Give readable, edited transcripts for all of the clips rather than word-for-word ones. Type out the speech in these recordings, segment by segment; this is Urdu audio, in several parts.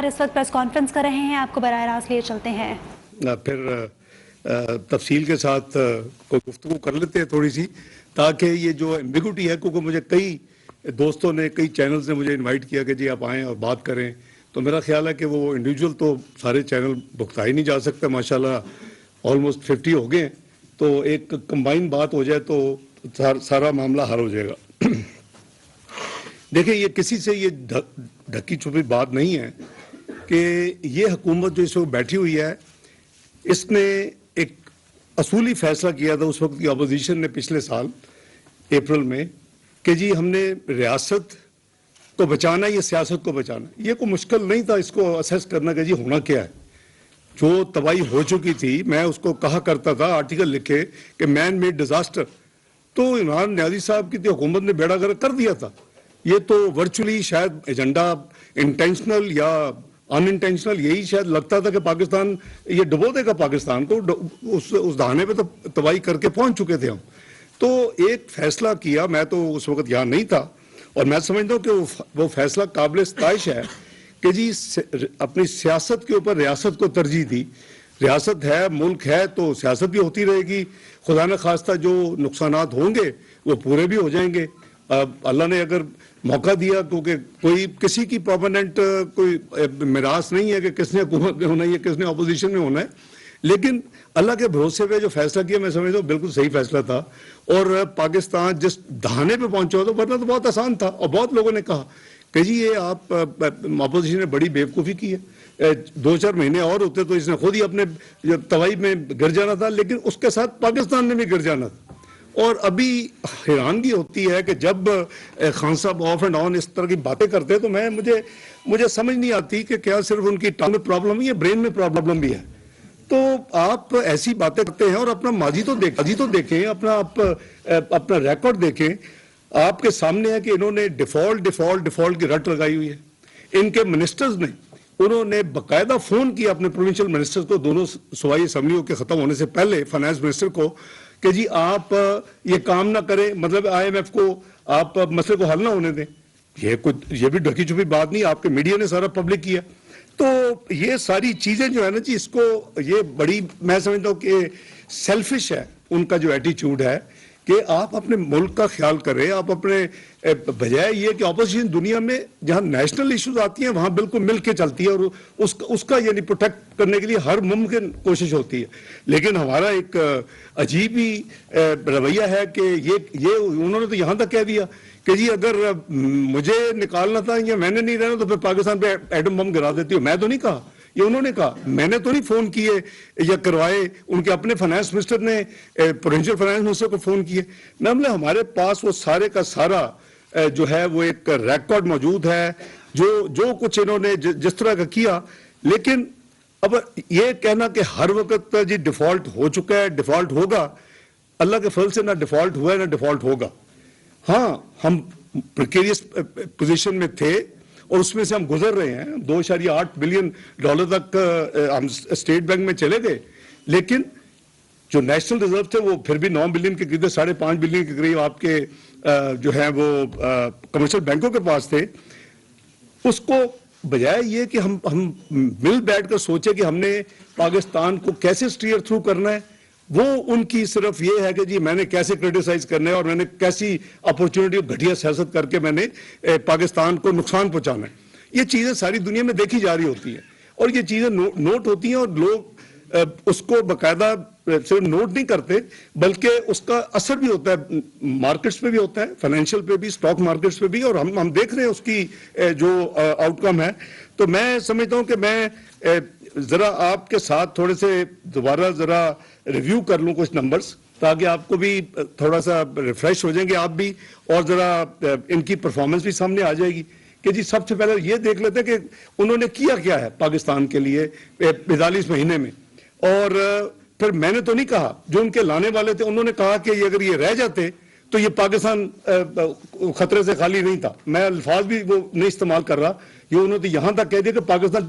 اس وقت پریس کانفرنس کر رہے ہیں، آپ کو براہ راست لیے چلتے ہیں. پھر تفصیل کے ساتھ کوئی گفتگو کر لیتے ہیں تھوڑی سی، تاکہ یہ جو ایمبیگوٹی ہے، کیونکہ مجھے کئی دوستوں نے، کئی چینلز نے مجھے انوائٹ کیا کہ جی آپ آئیں اور بات کریں، تو میرا خیال ہے کہ وہ انڈیویجول تو سارے چینل بھگتا ہی نہیں جا سکتے. ماشاءاللہ آلموسٹ 50 ہو گئے ہیں، تو ایک کمبائن بات ہو جائے تو سارا معاملہ حل ہو جائے گا. دیکھیں، یہ کسی سے یہ ڈھکی چھپی بات نہیں ہے کہ یہ حکومت جو اس وقت بیٹھی ہوئی ہے، اس نے ایک اصولی فیصلہ کیا تھا اس وقت کی اپوزیشن نے پچھلے سال اپریل میں کہ جی ہم نے ریاست کو بچانا ہے یا سیاست کو بچانا. یہ کوئی مشکل نہیں تھا اس کو اسیس کرنا کہ جی ہونا کیا ہے. جو تباہی ہو چکی تھی، میں اس کو کہا کرتا تھا آرٹیکل لکھے کہ مین میڈ ڈیزاسٹر، تو عمران نیازی صاحب کی حکومت نے بیڑا گرک کر دیا تھا. یہ تو ورچولی شاید ایجنڈا انٹینشنل یا ان انٹینشنل یہی شاید لگتا تھا کہ پاکستان یہ ڈبو دے گا، پاکستان کو اس دہانے پہ تو تباہی کر کے پہنچ چکے تھے ہم. تو ایک فیصلہ کیا، میں تو اس وقت یہاں نہیں تھا، اور میں سمجھتا ہوں کہ وہ فیصلہ قابل ستائش ہے کہ جی اپنی سیاست کے اوپر ریاست کو ترجیح دی. ریاست ہے، ملک ہے، تو سیاست بھی ہوتی رہے گی. خدا نہ خواستہ جو نقصانات ہوں گے وہ پورے بھی ہو جائیں گے. اللہ نے اگر موقع دیا، کیونکہ کوئی کسی کی پرماننٹ کوئی میراث نہیں ہے کہ کس نے حکومت میں ہونا ہے یا کس نے اپوزیشن میں ہونا ہے، لیکن اللہ کے بھروسے پہ جو فیصلہ کیا میں سمجھتا ہوں بالکل صحیح فیصلہ تھا. اور پاکستان جس دہانے پہ پہنچا ہو تو ورنہ تو بہت آسان تھا، اور بہت لوگوں نے کہا کہ جی یہ آپ اپوزیشن نے بڑی بیوقوفی کی ہے، 2-4 مہینے اور ہوتے تو اس نے خود ہی اپنے تباہی میں گر جانا تھا، لیکن اس کے ساتھ پاکستان نے بھی گر جانا تھا. اور ابھی حیرانگی ہوتی ہے کہ جب خان صاحب آف اینڈ آن اس طرح کی باتیں کرتے ہیں تو مجھے سمجھ نہیں آتی کہ کیا صرف ان کی ٹانگ میں پرابلم ہے یا برین میں پرابلم بھی ہے. تو آپ ایسی باتیں کرتے ہیں اور اپنا ماضی تو دیکھیں، اپنا ریکارڈ دیکھیں. آپ کے سامنے ہے کہ انہوں نے ڈیفالٹ کی رٹ لگائی ہوئی ہے. ان کے منسٹرز نے، انہوں نے باقاعدہ فون کیا اپنے پروونشل منسٹرز کو، دونوں صوبائی اسمبلیوں کے ختم ہونے سے پہلے فائنانس منسٹر کو، کہ جی آپ یہ کام نہ کریں، مطلب IMF کو آپ مسئلے کو حل نہ ہونے دیں. یہ بھی ڈھکی چھپی بات نہیں، آپ کے میڈیا نے سارا پبلک کیا. تو یہ ساری چیزیں جو ہے نا جی، اس کو یہ بڑی میں سمجھتا ہوں کہ سیلفش ہے ان کا جو ایٹیچیوڈ ہے کہ آپ اپنے ملک کا خیال کریں. آپ اپنے بجائے یہ کہ اپوزیشن دنیا میں جہاں نیشنل ایشوز آتی ہیں وہاں بالکل مل کے چلتی ہے اور اس کا یعنی پروٹیکٹ کرنے کے لیے ہر ممکن کوشش ہوتی ہے. لیکن ہمارا ایک عجیب ہی رویہ ہے کہ یہ انہوں نے تو یہاں تک کہہ دیا کہ جی اگر مجھے نکالنا تھا یا میں نے نہیں رہنا تو پھر پاکستان پہ ایٹم بم گرا دیتی ہوں. میں تو نہیں کہا، یہ انہوں نے کہا، میں نے تو نہیں فون کیے یا کروائے. ان کے اپنے فائنانس منسٹر نے پروونشل فائنانس منسٹر کو فون کیے. ہمارے پاس وہ سارے کا سارا جو ہے وہ ایک ریکارڈ موجود ہے، جو کچھ انہوں نے جس طرح کا کیا. لیکن اب یہ کہنا کہ ہر وقت جی ڈیفالٹ ہو چکا ہے، ڈیفالٹ ہوگا، اللہ کے فضل سے نہ ڈیفالٹ ہوا ہے نہ ڈیفالٹ ہوگا. ہاں، ہم پریکیریس پوزیشن میں تھے اور اس میں سے ہم گزر رہے ہیں. $2.8 بلین تک ہم اسٹیٹ بینک میں چلے گئے، لیکن جو نیشنل ریزرو تھے وہ پھر بھی 9 بلین کے قریب، 5.5 بلین کے قریب آپ کے جو ہیں وہ کمرشل بینکوں کے پاس تھے. اس کو بجائے یہ کہ ہم مل بیٹھ کر سوچے کہ ہم نے پاکستان کو کیسے اسٹیئر تھرو کرنا ہے، وہ ان کی صرف یہ ہے کہ جی میں نے کیسے کرٹیسائز کرنا ہے اور میں نے کیسی اپورچونٹی اور گھٹیا سیاست کر کے میں نے پاکستان کو نقصان پہنچانا ہے. یہ چیزیں ساری دنیا میں دیکھی جا رہی ہوتی ہیں اور یہ چیزیں نوٹ ہوتی ہیں، اور لوگ اس کو باقاعدہ صرف نوٹ نہیں کرتے بلکہ اس کا اثر بھی ہوتا ہے، مارکیٹس پہ بھی ہوتا ہے، فائنینشیل پہ بھی، اسٹاک مارکیٹس پہ بھی، اور ہم دیکھ رہے ہیں اس کی جو آؤٹ کم ہے. تو میں سمجھتا ہوں کہ میں ذرا آپ کے ساتھ تھوڑے سے دوبارہ ذرا ریویو کر لوں کچھ نمبرز، تاکہ آپ کو بھی تھوڑا سا ریفریش ہو جائیں گے آپ بھی، اور ذرا ان کی پرفارمنس بھی سامنے آ جائے گی کہ جی سب سے پہلے یہ دیکھ لیتے ہیں کہ انہوں نے کیا ہے پاکستان کے لیے 42 مہینے میں. اور پھر میں نے تو نہیں کہا، جو ان کے لانے والے تھے انہوں نے کہا کہ اگر یہ رہ جاتے تو یہ پاکستان خطرے سے خالی نہیں تھا. میں الفاظ بھی وہ نہیں استعمال کر رہا، یہ انہوں نے یہاں تک کہہ دیا کہ پاکستان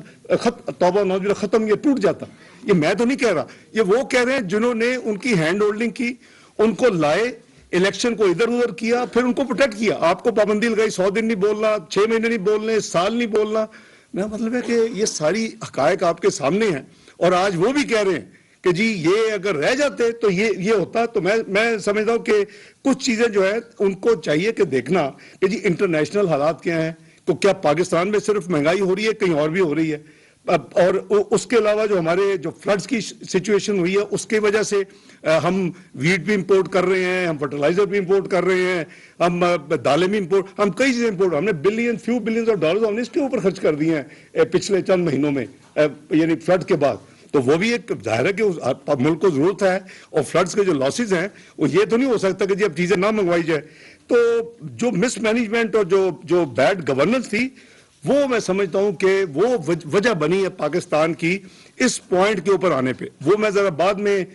توبہ نوجوان ختم، یہ ٹوٹ جاتا. یہ میں تو نہیں کہہ رہا، یہ وہ کہہ رہے ہیں جنہوں نے ان کی ہینڈ ہولڈنگ کی، ان کو لائے، الیکشن کو ادھر ادھر کیا، پھر ان کو پروٹیکٹ کیا. آپ کو پابندی لگائی، 100 دن نہیں بولنا، 6 مہینے نہیں بولنے، سال نہیں بولنا. میرا مطلب ہے کہ یہ ساری حقائق آپ کے سامنے ہیں اور آج وہ بھی کہہ رہے ہیں کہ جی یہ اگر رہ جاتے تو یہ ہوتا. تو میں سمجھتا ہوں کہ کچھ چیزیں جو ہے ان کو چاہیے کہ دیکھنا کہ جی انٹرنیشنل حالات کیا ہیں. تو کیا پاکستان میں صرف مہنگائی ہو رہی ہے, کہیں اور بھی ہو رہی ہے؟ اور اس کے علاوہ جو ہمارے جو فلڈز کی سچویشن ہوئی ہے اس کی وجہ سے ہم ویٹ بھی امپورٹ کر رہے ہیں, ہم فرٹیلائزر بھی امپورٹ کر رہے ہیں, ہم دالیں بھی امپورٹ, ہم کئی چیزیں امپورٹ, ہم نے فیو بلینز آف ڈالرز ہم نے اس کے اوپر خرچ کر دیے ہیں پچھلے چند مہینوں میں, یعنی فلڈ کے بعد. تو وہ بھی ایک ظاہر ہے کہ ملک کو ضرورت ہے, اور فلڈز کے جو لاسز ہیں وہ یہ تو نہیں ہو سکتا کہ جی اب چیزیں نہ منگوائی جائے. تو جو مس مینجمنٹ اور جو بیڈ گورننس تھی وہ میں سمجھتا ہوں کہ وہ وجہ بنی ہے پاکستان کی اس پوائنٹ کے اوپر آنے پہ. وہ میں ذرا بعد میں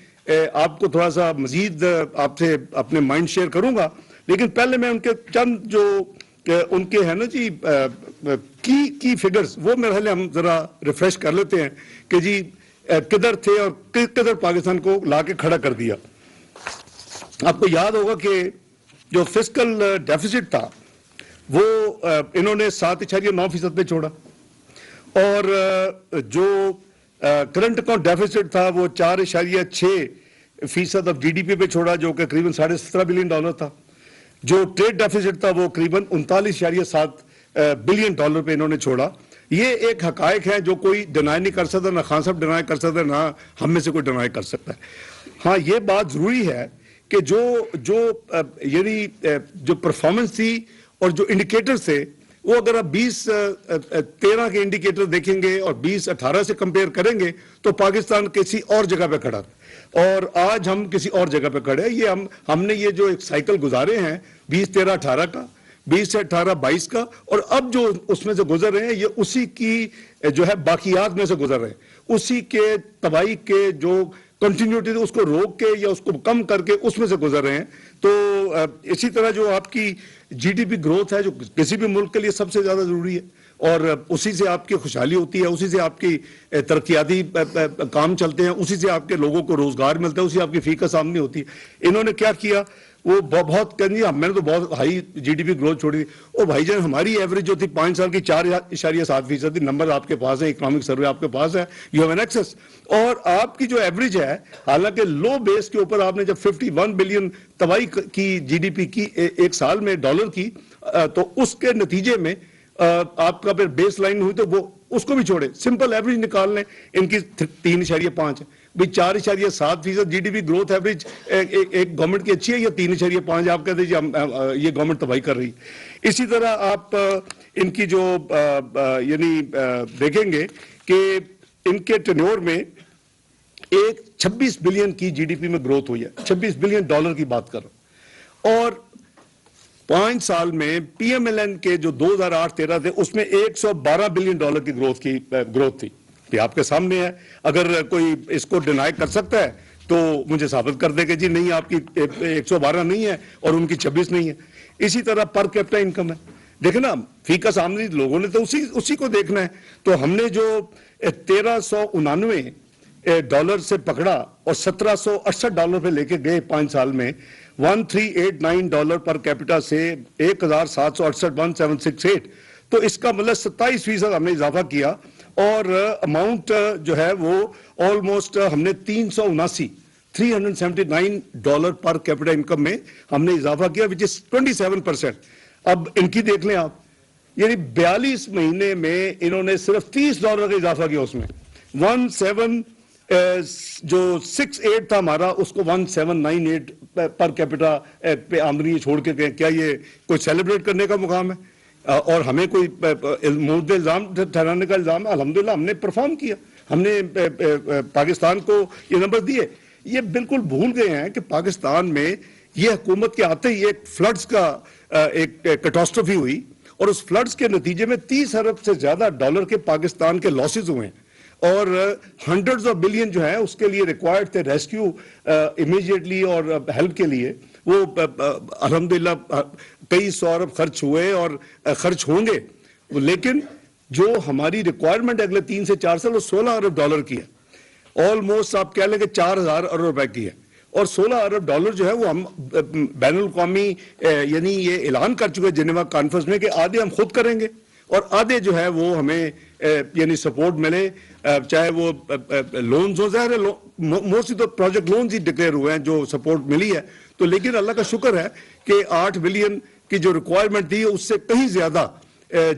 آپ کو تھوڑا سا مزید آپ سے اپنے مائنڈ شیئر کروں گا, لیکن پہلے میں ان کے چند جو ان کے ہیں نا جی کی فگرز وہ میرے خیال ہم ذرا ریفریش کر لیتے ہیں کہ جی کدھر تھے اور کدھر پاکستان کو لا کے کھڑا کر دیا. آپ کو یاد ہوگا کہ جو فسکل ڈیفیسٹ تھا وہ انہوں نے 7.9% پہ چھوڑا, اور جو کرنٹ اکاؤنٹ ڈیفیسٹ تھا وہ 4.6% آف جی ڈی پی پہ چھوڑا, جو کہ قریباً $17.5 بلین تھا. جو ٹریڈ ڈیفیسٹ تھا وہ قریباً 39.7 بلین ڈالر پہ انہوں نے چھوڑا. یہ ایک حقائق ہے جو کوئی ڈینائی نہیں کر سکتا, نہ خان صاحب ڈینائی کر سکتے, نہ ہم میں سے کوئی ڈینائی کر سکتا ہے. ہاں یہ بات ضروری ہے کہ یعنی جو پرفارمنس تھی اور جو انڈیکیٹرز تھے وہ اگر آپ 2013 کے انڈیکیٹر دیکھیں گے اور 2018 سے کمپیئر کریں گے تو پاکستان کسی اور جگہ پہ کھڑا تھا, اور آج ہم کسی اور جگہ پہ کھڑے ہیں. یہ ہم نے یہ جو ایک سائیکل گزارے ہیں 2013-18 کا, 20 سے 18-22 کا, اور اب جو اس میں سے گزر رہے ہیں یہ اسی کی جو ہے باقیات میں سے گزر رہے ہیں, اسی کے تباہی کے جو کنٹینیوٹی اس کو روک کے یا اس کو کم کر کے اس میں سے گزر رہے ہیں. تو اسی طرح جو آپ کی جی ڈی پی گروتھ ہے جو کسی بھی ملک کے لیے سب سے زیادہ ضروری ہے, اور اسی سے آپ کی خوشحالی ہوتی ہے, اسی سے آپ کی ترقیاتی کام چلتے ہیں, اسی سے آپ کے لوگوں کو روزگار ملتا ہے, اسی آپ کی فی کا آمدنی ہوتی ہے. انہوں نے کیا کیا, وہ بہت کہنی میں نے تو بہت high G D P growth چھوڑی تھی. اور بھائی جان ہماری ایوریج جو تھی 5 سال کی 4.7% تھی. نمبر آپ کے پاس ہے, اکنامک سروے آپ کے پاس ہے, یو ہیو این ایکسس. اور آپ کی جو ایوریج ہے حالانکہ لو بیس کے اوپر آپ نے جب 51 بلین تباہی کی جی ڈی پی کی ایک سال میں ڈالر کی, تو اس کے نتیجے میں آپ کا پھر بیس لائن ہوئی تو وہ اس کو بھی چھوڑے, سمپل ایوریج نکال لیں, ان کی 3.5 ہے. بھئی 4.7% G D P growth average ایک گورنمنٹ کی اچھی ہے, یا 3.5 آپ کہتے ہیں یہ گورنمنٹ تباہی کر رہی ہے. اسی طرح آپ ان کی جو یعنی دیکھیں گے کہ ان کے ٹینیور میں 26 بلین کی جی ڈی پی میں گروتھ ہوئی ہے, 26 بلین ڈالر کی بات کر رہا ہوں. اور 5 سال میں پی ایم ایل این کے جو 2008-13 تھے اس میں 112 بلین ڈالر کی گروتھ تھی. یہ آپ کے سامنے ہے, اگر کوئی اس کو ڈینائی کر سکتا ہے تو مجھے ثابت کر دے کہ جی نہیں آپ کی 112 نہیں ہے اور ان کی 26 نہیں ہے. اسی طرح پر کیپٹا انکم ہے, دیکھیں نا فی کا آمدنی لوگوں نے تو اسی کو دیکھنا ہے. تو ہم نے جو 1399 ڈالر سے پکڑا اور 1768 ڈالر پہ لے کے گئے 5 سال میں, 1389 ڈالر پر کیپٹا سے 1768 1768, تو اس کا مطلب 27% ہم نے اضافہ کیا, اور اماؤنٹ جو ہے وہ آلموسٹ ہم نے 379 ڈالر پر کیپٹا انکم میں ہم نے اضافہ کیا, وچ از 27%. اب ان کی دیکھ لیں آپ, یعنی 42 مہینے میں انہوں نے صرف $30 کا اضافہ کیا. اس میں 1768 تھا ہمارا, اس کو 1798 پر کیپٹا پہ آمدنی چھوڑ کے کیا یہ کوئی سیلیبریٹ کرنے کا مقام ہے؟ اور ہمیں کوئی مورد الزام ٹھہرانے کا الزام ہے؟ الحمدللہ ہم نے پرفارم کیا, ہم نے پاکستان کو یہ نمبر دیے. یہ بالکل بھول گئے ہیں کہ پاکستان میں یہ حکومت کے آتے ہی ایک فلڈز کا ایک کیٹاسٹروفی ہوئی, اور اس فلڈز کے نتیجے میں 30 ارب سے زیادہ ڈالر کے پاکستان کے لاسز ہوئے ہیں, اور ہنڈریڈز آف بلین جو ہے اس کے لیے ریکوائرڈ تھے ریسکیو امیجیٹلی اور ہیلپ کے لیے. وہ الحمدللہ کئی 100 ارب خرچ ہوئے اور خرچ ہوں گے, لیکن جو ہماری ریکوائرمنٹ اگلے 3 سے 4 سال وہ 16 ارب ڈالر کی ہے, آلموسٹ آپ کہہ لیں کہ 4000 ارب روپے کی ہے. اور 16 ارب ڈالر جو ہے وہ ہم بین الاقوامی یعنی یہ اعلان کر چکے جنیوا کانفرنس میں کہ آدھے ہم خود کریں گے اور آدھے جو ہے وہ ہمیں یعنی سپورٹ ملے, چاہے وہ لونز ہو, ظاہر ہے موسٹلی تو پروجیکٹ لونز ہی ڈکلیئر ہوئے ہیں جو سپورٹ ملی ہے, تو لیکن اللہ کا شکر ہے کہ 8 بلین کی جو ریکوائرمنٹ تھی اس سے کہیں زیادہ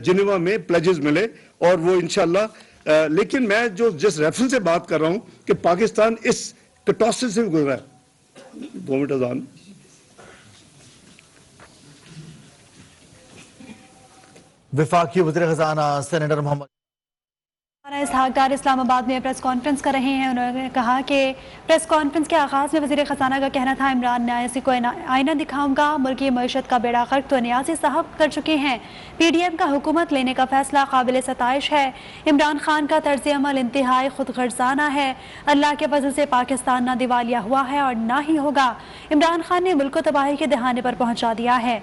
جنیوا میں پلیجز ملے, اور وہ انشاءاللہ. لیکن میں جو جس ریفرنس سے بات کر رہا ہوں کہ پاکستان اس کٹاسٹرافی سے گزرا ہے. 2 منٹ اذان. وفاقی وزیر خزانہ سینیٹر محمد اسحاق ڈار اسلام آباد میں پریس کانفرنس کر رہے ہیں. انہوں نے کہا کہ پریس کانفرنس کے آغاز میں وزیر خزانہ کا کہنا تھا عمران نیازی کو آئینہ دکھاؤں گا, ملکی معیشت کا بیڑا غرق تو نیازی صاحب کر چکے ہیں, پی ڈی ایم کا حکومت لینے کا فیصلہ قابل ستائش ہے, عمران خان کا طرز عمل انتہائی خود غرضانہ ہے, اللہ کے فضل سے پاکستان نہ دیوالیہ ہوا ہے اور نہ ہی ہوگا, عمران خان نے ملک کو تباہی کے دہانے پر پہنچا دیا ہے,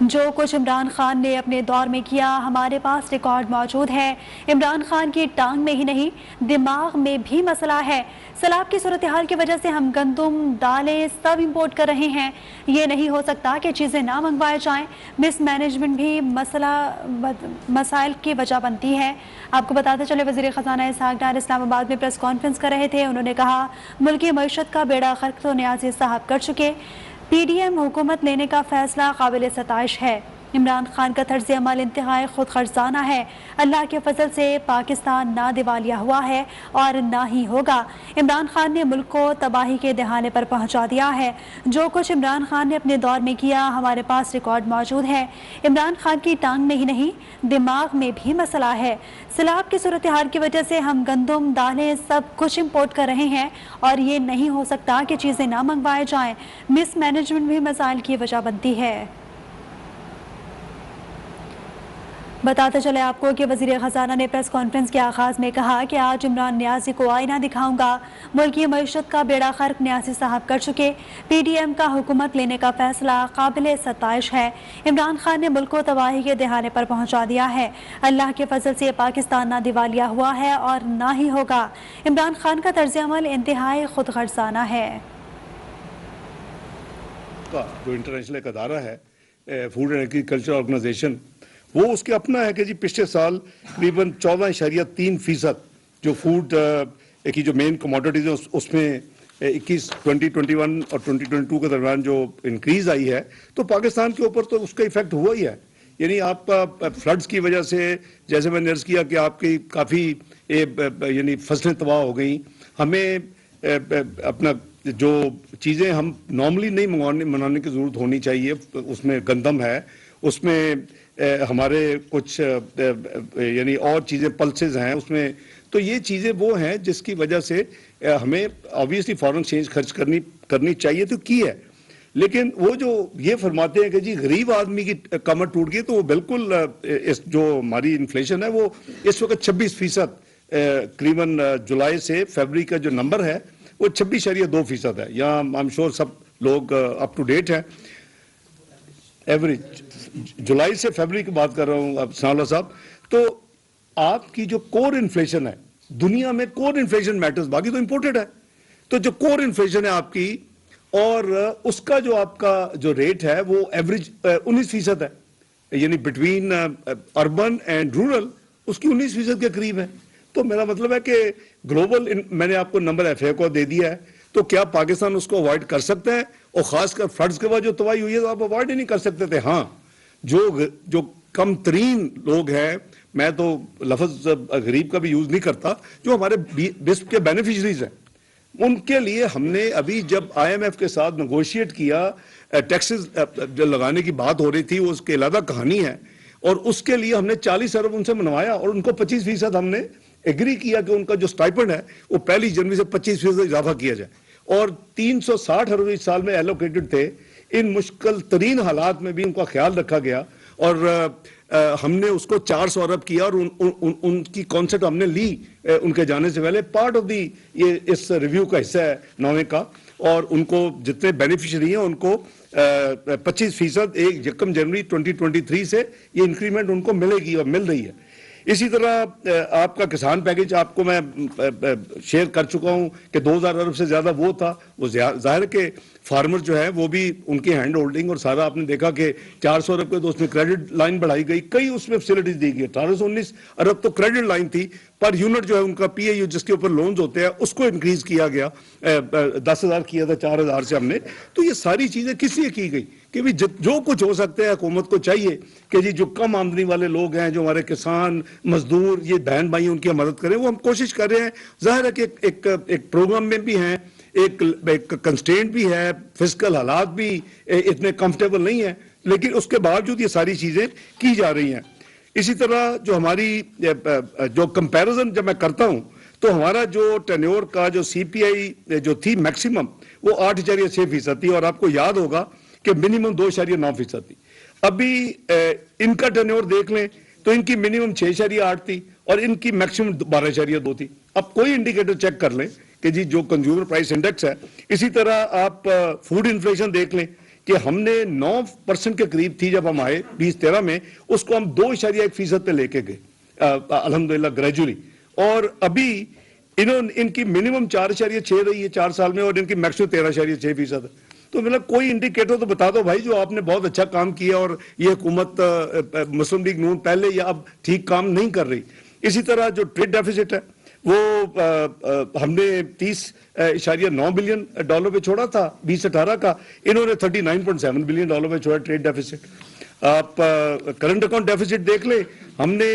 جو کچھ عمران خان نے اپنے دور میں کیا ہمارے پاس ریکارڈ موجود ہے, عمران خان کی ٹانگ میں ہی نہیں دماغ میں بھی مسئلہ ہے, سیلاب کی صورتحال کی وجہ سے ہم گندم دالیں سب امپورٹ کر رہے ہیں, یہ نہیں ہو سکتا کہ چیزیں نہ منگوائے جائیں, مس مینجمنٹ بھی مسائل کی وجہ بنتی ہے. آپ کو بتاتے چلے وزیر خزانہ اسحاق ڈار اسلام آباد میں پریس کانفرنس کر رہے تھے. انہوں نے کہا ملکی معیشت کا بیڑا غرق تو نیازی صاحب کر چکے, پی ڈی ایم حکومت لینے کا فیصلہ قابل ستائش ہے, عمران خان کا طرز عمل انتہائی خود غرضانہ ہے, اللہ کے فضل سے پاکستان نہ دیوالیہ ہوا ہے اور نہ ہی ہوگا, عمران خان نے ملک کو تباہی کے دہانے پر پہنچا دیا ہے, جو کچھ عمران خان نے اپنے دور میں کیا ہمارے پاس ریکارڈ موجود ہے, عمران خان کی ٹانگ میں ہی نہیں دماغ میں بھی مسئلہ ہے, سیلاب کی صورتحال کی وجہ سے ہم گندم دالیں سب کچھ امپورٹ کر رہے ہیں اور یہ نہیں ہو سکتا کہ چیزیں نہ منگوائے جائیں, مس مینجمنٹ بھی مسائل کی وجہ بنتی ہے. بتاتے چلے آپ کو کہ وزیر خزانہ نے پریس کانفرنس کے آغاز میں کہا کہ آج عمران نیازی کو آئینہ دکھاؤں گا, ملکی معیشت کا بیڑا غرق نیازی صاحب کر چکے, پی ڈی ایم کا حکومت لینے کا فیصلہ قابل ستائش ہے, عمران خان نے ملک کو تباہی کے دہانے پر پہنچا دیا ہے, اللہ کے فضل سے پاکستان نہ دیوالیہ ہوا ہے اور نہ ہی ہوگا, عمران خان کا طرز عمل انتہائی خود غرضانہ ہے. جو انٹرنیشنل ایک ادارہ ہے فوڈ اینڈ ایگریکلچر آرگنائزیشن, وہ اس کے اپنا ہے کہ جی پچھلے سال تقریباً 14.3% جو فوڈ کی جو مین کموڈٹیز ہیں اس میں 2021 اور 2022 کے درمیان جو انکریز آئی ہے, تو پاکستان کے اوپر تو اس کا ایفیکٹ ہوا ہی ہے. یعنی آپ فلڈز کی وجہ سے, جیسے میں نے عرض کیا کہ آپ کی کافی یعنی فصلیں تباہ ہو گئیں, ہمیں اپنا جو چیزیں ہم نارملی نہیں منانے کی ضرورت ہونی چاہیے, اس میں گندم ہے, اس میں ہمارے کچھ یعنی اور چیزیں پلسز ہیں اس میں, تو یہ چیزیں وہ ہیں جس کی وجہ سے ہمیں آبویسلی فارن ایکسچینج خرچ کرنی چاہیے, تو کی ہے. لیکن وہ جو یہ فرماتے ہیں کہ جی غریب آدمی کی کمر ٹوٹ گئی, تو وہ بالکل جو ہماری انفلیشن ہے وہ اس وقت 26% قریباً جولائی سے فیبری کا جو نمبر ہے وہ 26.2% ہے. یہاں آئی ایم شور سب لوگ اپ ٹو ڈیٹ ہیں. ایوریج جولائی سے فیبری کی بات کر رہا ہوں ثناءاللہ صاحب. تو آپ کی جو کور انفلیشن ہے, دنیا میں کور انفلیشن میٹرز, باقی تو امپورٹڈ ہے, تو جو کور انفلیشن ہے آپ کی اور اس کا جو آپ کا جو ریٹ ہے وہ ایوریج 19% ہے, یعنی بٹوین اربن اینڈ رورل اس کی 19% کے قریب ہے. تو میرا مطلب ہے کہ گلوبل میں نے آپ کو نمبر ایف اے کو دے دیا ہے, تو کیا پاکستان اس کو اوائڈ کر سکتا ہے؟ اور خاص کر فلڈز کے بعد جو تباہی ہوئی ہے تو آپ اوائڈ ہی نہیں کر سکتے تھے. ہاں جو کم ترین لوگ ہیں, میں تو لفظ غریب کا بھی یوز نہیں کرتا, جو ہمارے بسپ کے بینیفیشریز ہیں, ان کے لیے ہم نے ابھی جب آئی ایم ایف کے ساتھ نیگوشیٹ کیا, ٹیکسز جو لگانے کی بات ہو رہی تھی, وہ اس کی علیحدہ کہانی ہے, اور اس کے لیے ہم نے 40 ارب ان سے منوایا, اور ان کو 25% ہم نے ایگری کیا کہ ان کا جو سٹائپنڈ ہے وہ 1 جنوری سے 25% اضافہ کیا جائے, اور 360 ارب اس سال میں ایلوکیٹڈ تھے. ان مشکل ترین حالات میں بھی ان کا خیال رکھا گیا, اور ہم نے اس کو 400 ارب کیا, اور ان کی کانسیپٹ ہم نے لی ان کے جانے سے پہلے. پارٹ آف دی یہ اس ریویو کا حصہ ہے نوے کا, اور ان کو جتنے بینیفیشری ہیں ان کو 25% 1 جنوری 2023 سے یہ انکریمنٹ ان کو ملے گی اور مل رہی ہے. اسی طرح آپ کا کسان پیکج آپ کو میں شیئر کر چکا ہوں کہ 2000 ارب سے زیادہ وہ تھا. وہ ظاہر کہ فارمر جو ہے وہ بھی ان کی ہینڈ ہولڈنگ اور سارا آپ نے دیکھا کہ 400 ارب کے تو اس میں کریڈٹ لائن بڑھائی گئی, کئی اس میں فیسلٹیز دی گئی. 1819 ارب تو کریڈٹ لائن تھی, پر یونٹ جو ہے ان کا پی اے یو جس کے اوپر لونز ہوتے ہیں اس کو انکریز کیا گیا, 10,000 کیا تھا 4,000 سے ہم نے. تو یہ ساری چیزیں کس لیے کی گئی کہ بھی جو کچھ ہو سکتا ہے حکومت کو چاہیے کہ جی جو کم آمدنی والے لوگ ہیں, جو ہمارے کسان مزدور یہ بہن بھائی ان کی مدد کریں. وہ ہم کوشش کر رہے ہیں. ظاہر ہے کہ ایک پروگرام میں بھی ہیں, ایک کنسٹرینٹ بھی ہے, فزیکل حالات بھی اتنے کمفرٹیبل نہیں ہیں, لیکن اس کے باوجود یہ ساری چیزیں کی جا رہی ہیں. اسی طرح جو ہماری جو کمپیریزن جب میں کرتا ہوں تو ہمارا جو ٹینیور کا جو سی پی آئی جو تھی میکسیمم وہ 8.6% تھی, اور آپ کو یاد ہوگا کہ منیمم 2.9% تھی. ابھی ان کا ٹینیور دیکھ لیں تو ان کی منیمم 6.8 تھی اور ان کی میکسیمم 12.2 تھی. اب کوئی انڈیکیٹر چیک کر لیں کہ جی جو کنزیومر پرائس انڈیکس ہے. اسی طرح آپ فوڈ انفلیشن دیکھ لیں کہ ہم نے 9% کے قریب تھی جب ہم آئے 2013 میں, اس کو ہم 2.1% پہ لے کے گئے الحمدللہ گریجولی, اور ابھی ان کی منیمم 4.6 رہی ہے 4 سال میں, اور ان کی میکسیمم 13.6% ہے. تو مطلب کوئی انڈیکیٹر تو بتا دو بھائی جو آپ نے بہت اچھا کام کیا اور یہ حکومت مسلم لیگ نون پہلے یا اب ٹھیک کام نہیں کر رہی. اسی طرح جو ٹریڈ ڈیفیسٹ ہے وہ ہم نے 30.9 بلین ڈالر پہ چھوڑا تھا 2018 کا, انہوں نے 39.7 بلین ڈالر پہ چھوڑا ٹریڈ ڈیفیسٹ. آپ کرنٹ اکاؤنٹ ڈیفیسٹ دیکھ لیں, ہم نے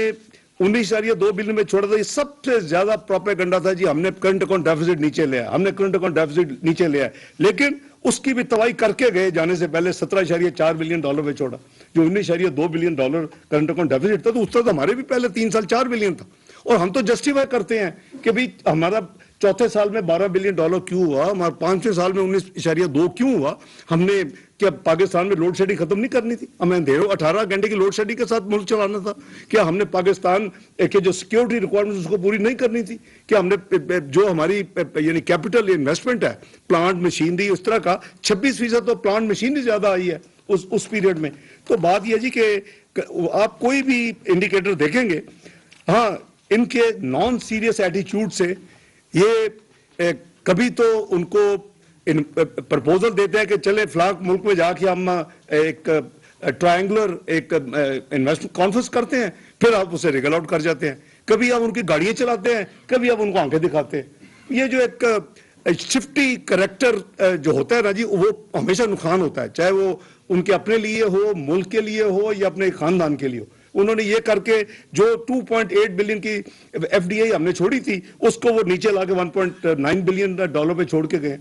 19.2 بلین میں چھوڑا تھا. یہ سب سے زیادہ پروپیگنڈا تھا جی ہم نے کرنٹ اکاؤنٹ ڈیفیسٹ نیچے لیا, ہم نے کرنٹ اکاؤنٹ ڈیفیسٹ نیچے لیا, لیکن اس کی بھی توائی کر کے گئے جانے سے پہلے 17.4 بلین ڈالر پہ چھوڑا. جو 19.2 billion dollar current account deficit تھا تو اس طرح ہمارے بھی پہلے 3 سال 4 بلین تھا, اور ہم تو جسٹیفائی کرتے ہیں کہ بھئی ہمارا چوتھے سال میں 12 بلین ڈالر کیوں ہوا, ہمارا 5ویں سال میں 19.2 کیوں ہوا. ہم نے کیا پاکستان میں لوڈ شیڈنگ ختم نہیں کرنی تھی, ہمیں 18 گھنٹے کی لوڈ شیڈنگ کے ساتھ ملک چلانا تھا. کیا ہم نے پاکستان کے جو سیکیورٹی ریکوائرمنٹس اس کو پوری نہیں کرنی تھی. کیا ہم نے جو ہماری یعنی کیپٹل انویسٹمنٹ ہے پلانٹ مشینری اس طرح کا 26% تو پلانٹ مشینری زیادہ آئی ہے اس پیریڈ میں. تو بات یہ جی کہ آپ کوئی بھی انڈیکیٹر دیکھیں گے, ہاں ان کے نان سیریس ایٹیچیوڈ سے یہ کبھی تو ان کو پرپوزل دیتے ہیں کہ چلے فلاں ملک میں جا کے ہم ایک ٹرائنگولر ایک انویسٹمنٹ کانفرنس کرتے ہیں, پھر آپ اسے ریگل آؤٹ کر جاتے ہیں. کبھی آپ ان کی گاڑیاں چلاتے ہیں, کبھی آپ ان کو آنکھیں دکھاتے ہیں. یہ جو ایک شفٹی کریکٹر جو ہوتا ہے نا جی, وہ ہمیشہ نقصان ہوتا ہے, چاہے وہ ان کے اپنے لیے ہو, ملک کے لیے ہو, یا اپنے خاندان کے لیے ہو. انہوں نے یہ کر کے جو 2.8 بلین کی ایف ڈی آئی ہم نے چھوڑی تھی اس کو وہ نیچے لا کے 1.9 بلین ڈالر پہ چھوڑ کے گئے.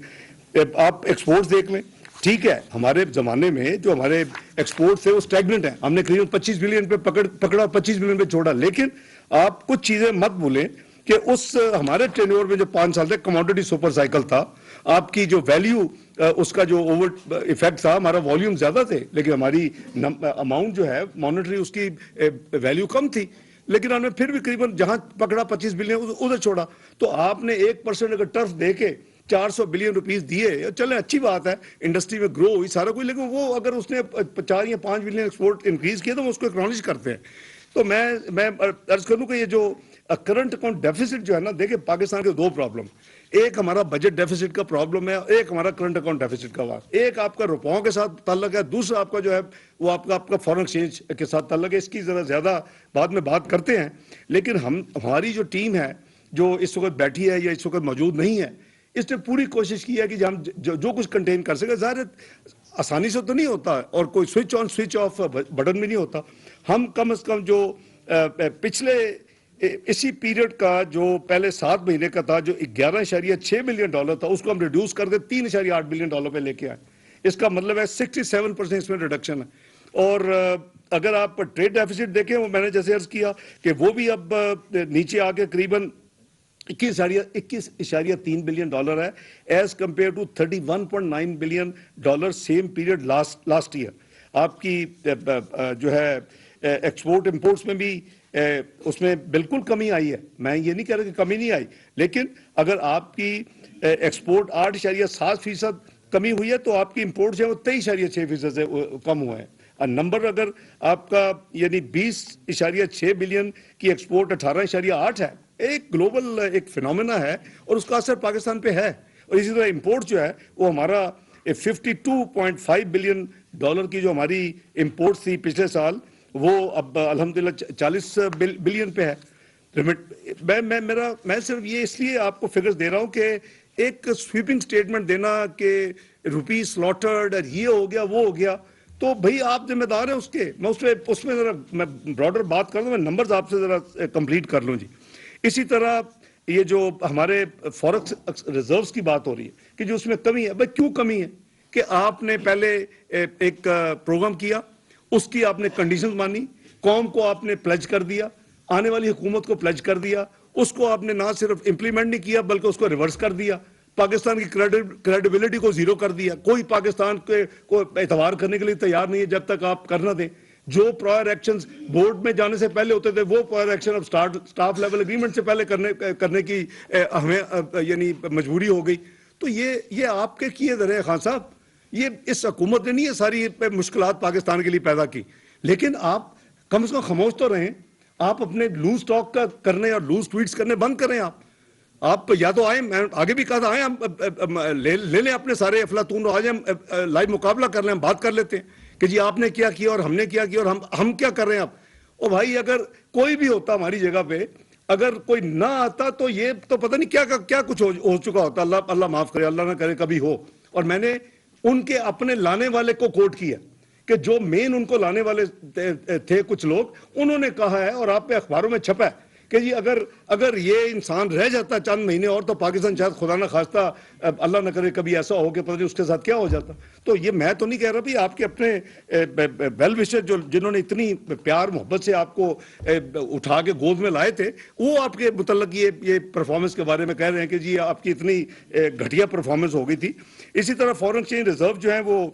آپ ایکسپورٹس دیکھ لیں, ٹھیک ہے ہمارے زمانے میں جو ہمارے ایکسپورٹ تھے وہ اسٹیگننٹ ہیں, ہم نے قریب 25 بلین پہ پکڑا 25 بلین پہ چھوڑا. لیکن آپ کچھ چیزیں مت بھولیں کہ اس ہمارے ٹینیور میں جو 5 سال تک کموڈٹی سپر سائیکل تھا, آپ کی جو ویلیو اس کا جو اوور ایفیکٹ تھا, ہمارا والیوم زیادہ تھے لیکن ہماری اماؤنٹ جو ہے مانیٹری اس کی ویلیو کم تھی, لیکن ہم نے پھر بھی قریباً جہاں پکڑا 25 بلین ادھر چھوڑا. تو آپ نے 1% اگر ٹرف دے کے 400 بلین روپیز دیے, چلیں اچھی بات ہے انڈسٹری میں گرو ہوئی سارا کوئی, لیکن وہ اگر اس نے 4 یا 5 بلین ایکسپورٹ انکریز کیا تو ہم اس کو اکنالج کرتے ہیں. تو میں عرض کروں کہ یہ جو کرنٹ اکاؤنٹ ڈیفیسٹ جو ہے نا, دیکھیں پاکستان کے 2 پرابلم, ایک ہمارا بجٹ ڈیفیسٹ کا پرابلم ہے, ایک ہمارا کرنٹ اکاؤنٹ ڈیفیسٹ کا. ایک آپ کا روپوں کے ساتھ تعلق ہے, دوسرا آپ کا جو ہے وہ آپ کا فارن ایکسچینج کے ساتھ تعلق ہے. اس کی ذرا زیادہ بعد میں بات کرتے ہیں, لیکن ہماری جو ٹیم ہے جو اس وقت بیٹھی ہے یا اس وقت موجود نہیں ہے, اس نے پوری کوشش کی ہے کہ ہم جو کچھ کنٹین کر سکے. ظاہر آسانی سے تو نہیں ہوتا اور کوئی switch on switch off button بھی نہیں ہوتا. ہم کم از کم جو پچھلے اسی پیریڈ کا جو پہلے 7 مہینے کا تھا جو 11.6 بلین ڈالر تھا, اس کو ہم ریڈیوس کر کے 3.8 بلین ڈالر پہ لے کے آئے. اس کا مطلب ہے 67% اس میں ریڈکشن ہے. اور اگر آپ ٹریڈ ڈیفیسٹ دیکھیں, وہ میں نے جیسے عرض کیا کہ وہ بھی اب نیچے آ کے قریباً 21.3 بلین ڈالر ہے, as compared to 31.9 billion dollar same period last year. آپ کی جو ہے ایکسپورٹ امپورٹس میں بھی اس میں بالکل کمی آئی ہے. میں یہ نہیں کہہ رہا کہ کمی نہیں آئی, لیکن اگر آپ کی ایکسپورٹ 8.7% کمی ہوئی ہے تو آپ کی امپورٹس ہیں وہ 23.6% سے کم ہوئے ہیں. نمبر اگر آپ کا یعنی 20.6 بلین کی ایکسپورٹ 18.8 ہے، ایک گلوبل ایک فینومینا ہے اور اس کا اثر پاکستان پہ ہے. اور اسی طرح امپورٹ جو ہے وہ ہمارا 52.5 بلین ڈالر کی جو ہماری امپورٹ تھی پچھلے سال، وہ اب الحمدللہ 40 بلین پہ ہے. میں صرف یہ اس لیے آپ کو فگرز دے رہا ہوں کہ ایک سویپنگ سٹیٹمنٹ دینا کہ روپی سلاٹرڈ اور یہ ہو گیا وہ ہو گیا، تو بھئی آپ ذمہ دار ہیں اس کے. میں اس میں ذرا میں براڈر بات کر دوں، میں نمبرز آپ سے ذرا کمپلیٹ کر لوں جی. اسی طرح یہ جو ہمارے فورکس ریزروز کی بات ہو رہی ہے کہ جو اس میں کمی ہے، بھئی کیوں کمی ہے؟ کہ آپ نے پہلے ایک پروگرام کیا، اس کی آپ نے کنڈیشنز مانی، قوم کو آپ نے پلیج کر دیا، آنے والی حکومت کو پلیج کر دیا، اس کو آپ نے نہ صرف امپلیمنٹ نہیں کیا بلکہ اس کو ریورس کر دیا، پاکستان کی کریڈیبلٹی کو زیرو کر دیا. کوئی پاکستان کو اعتبار کرنے کے لیے تیار نہیں ہے جب تک آپ کر نہ دیں. جو پرائر ایکشنز بورڈ میں جانے سے پہلے ہوتے تھے وہ پرائر ایکشن اب سٹاف لیول اگریمنٹ سے پہلے کرنے کی ہمیں یعنی مجبوری ہو گئی. تو یہ آپ کے کیے ذرے خان صاحب، یہ اس حکومت نے نہیں یہ ساری مشکلات پاکستان کے لیے پیدا کی، لیکن آپ کم از کم خاموش تو رہیں. آپ اپنے لوز ٹاک کرنے اور لوز ٹویٹس کرنے بند کریں. آپ یا تو آئیں، میں آگے بھی کہا تھا، آئیں ہم لے لیں اپنے سارے افلاطون، آج ہم لائیو مقابلہ کر لیں، ہم بات کر لیتے ہیں کہ جی آپ نے کیا کیا اور ہم نے کیا کیا اور ہم کیا کر رہے ہیں. او بھائی، اگر کوئی بھی ہوتا ہماری جگہ پہ، اگر کوئی نہ آتا تو یہ تو پتہ نہیں کیا کچھ ہو چکا ہوتا. اللہ معاف کرے، اللہ نہ کرے کبھی ہو. اور میں نے ان کے اپنے لانے والے کو کوٹ کیا کہ جو مین ان کو لانے والے تھے کچھ لوگ، انہوں نے کہا ہے اور آپ پہ اخباروں میں چھپا ہے کہ جی اگر یہ انسان رہ جاتا چند مہینے اور تو پاکستان شاید خدا نہ خواستہ اللہ نہ کرے کبھی ایسا ہو کہ پتہ نہیں اس کے ساتھ کیا ہو جاتا. تو یہ میں تو نہیں کہہ رہا بھی آپ کے اپنے ویل وشر جنہوں نے اتنی پیار محبت سے آپ کو اٹھا کے گود میں لائے تھے، وہ آپ کے متعلق یہ پرفارمنس کے بارے میں کہہ رہے ہیں کہ جی آپ کی اتنی گھٹیا پرفارمنس ہو گئی تھی. اسی طرح فورن ایکسچینج ریزرو جو ہیں وہ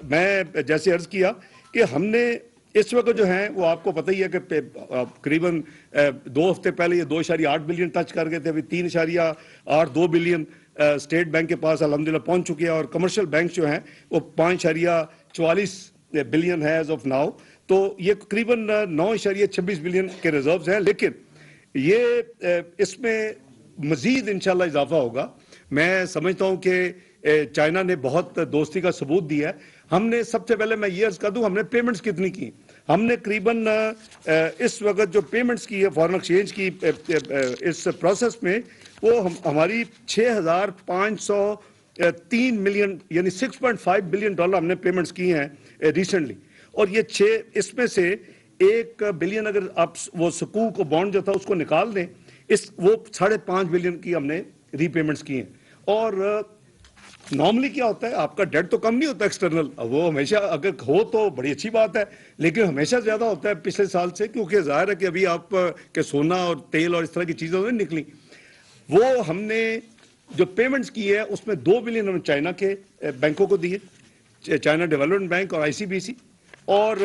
میں جیسے عرض کیا کہ ہم نے اس وقت جو ہیں وہ آپ کو پتہ ہی ہے کہ قریباً 2 ہفتے پہلے یہ 2.8 بلین ٹچ کر گئے تھے. ابھی 3.82 بلین اسٹیٹ بینک کے پاس الحمدللہ پہنچ چکے ہیں، اور کمرشل بینک جو ہیں وہ 5.44 بلین ہے ایز آف ناؤ. تو یہ قریباً 9.26 بلین کے ریزروز ہیں. لیکن یہ اس میں مزید انشاءاللہ اضافہ ہوگا. میں سمجھتا ہوں کہ چائنا نے بہت دوستی کا ثبوت دیا ہے. ہم نے سب سے پہلے میں یہ عرض کر دوں، ہم نے پیمنٹس کتنی کی. ہم نے قریباً اس وقت جو پیمنٹس کی ہے فارن ایکسچینج کی اس پروسیس میں، وہ ہماری 6,503 ملین یعنی 6.5 بلین ڈالر ہم نے پیمنٹس کی ہیں ریسنٹلی. اور یہ اس میں سے 1 بلین اگر آپ وہ سکو کو بانڈ جو تھا اس کو نکال دیں، وہ 5.5 بلین کی ہم نے ری پیمنٹس کی ہیں. اور نارملی کیا ہوتا ہے، آپ کا ڈیٹ تو کم نہیں ہوتا ایکسٹرنل، وہ ہمیشہ اگر ہو تو بڑی اچھی بات ہے، لیکن ہمیشہ زیادہ ہوتا ہے پچھلے سال سے، کیونکہ ظاہر ہے کہ ابھی آپ کے سونا اور تیل اور اس طرح کی چیزیں نہیں نکلی. وہ ہم نے جو پیمنٹس کی ہے اس میں 2 بلین ہم نے چائنا کے بینکوں کو دیے، چائنا ڈیولپمنٹ بینک اور ICBC، اور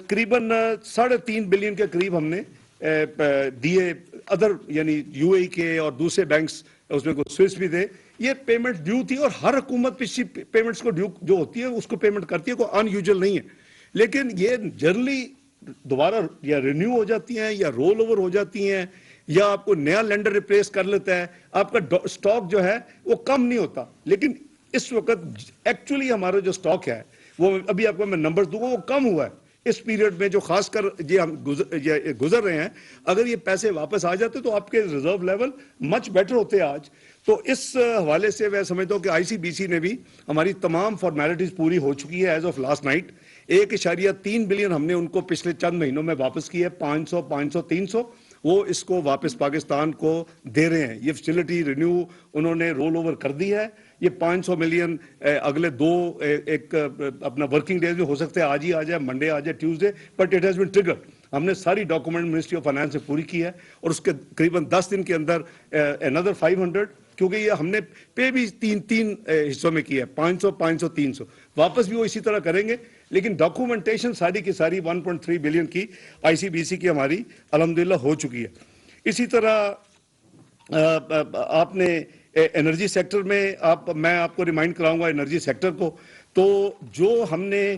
قریباً 3.5 بلین کے قریب ہم نے دیے ادر یعنی UAE کے اور دوسرے بینکس، اس میں کوئی سوئس بھی تھے. یہ پیمنٹ ڈیو تھی، اور ہر حکومت پچھلی پیمنٹس کو ڈیو جو ہوتی ہے اس کو پیمنٹ کرتی ہے، کوئی ان یوزل نہیں ہے. لیکن یہ جنرلی دوبارہ یا رینیو ہو جاتی ہیں یا رول اوور ہو جاتی ہیں، یا آپ کو نیا لینڈر ریپلیس کر لیتا ہے، آپ کا سٹاک جو ہے وہ کم نہیں ہوتا. لیکن اس وقت ایکچولی ہمارا جو سٹاک ہے وہ ابھی آپ کو میں نمبر دوں گا، وہ کم ہوا ہے اس پیریڈ میں جو خاص کر یہ ہم گزر رہے ہیں. اگر یہ پیسے واپس آ جاتے تو آپ کے ریزرو لیول مچ بیٹر ہوتے آج. تو اس حوالے سے میں سمجھتا ہوں کہ ICBC نے بھی ہماری تمام فارمیلٹیز پوری ہو چکی ہے as of last night. 1.3 billion ہم نے ان کو پچھلے چند مہینوں میں واپس کی ہے، 500 300 وہ اس کو واپس پاکستان کو دے رہے ہیں. یہ فیسلٹی رینیو انہوں نے رول اوور کر دی ہے. یہ 500 ملین اگلے ایک اپنا ورکنگ ڈیز میں ہو سکتے ہیں، آج ہی آ جائے، منڈے آ جائے، Tuesday, but it has been triggered. ہم نے ساری ڈاکومنٹ منسٹری آف فائنانس سے پوری کی ہے، اور اس کے قریباً 10 دن کے اندر another 500، کیونکہ یہ ہم نے پے بھی تین حصوں میں کیا ہے، 500 500 300 واپس بھی وہ اسی طرح کریں گے. لیکن ڈاکومنٹیشن ساری کی ساری 1.3 بلین کی ICBC کی ہماری الحمدللہ ہو چکی ہے. اسی طرح آپ نے انرجی سیکٹر میں میں آپ کو ریمائنڈ کراؤں گا انرجی سیکٹر کو. تو جو ہم نے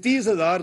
30,000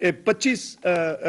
25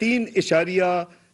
3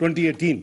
2018।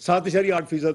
7.8%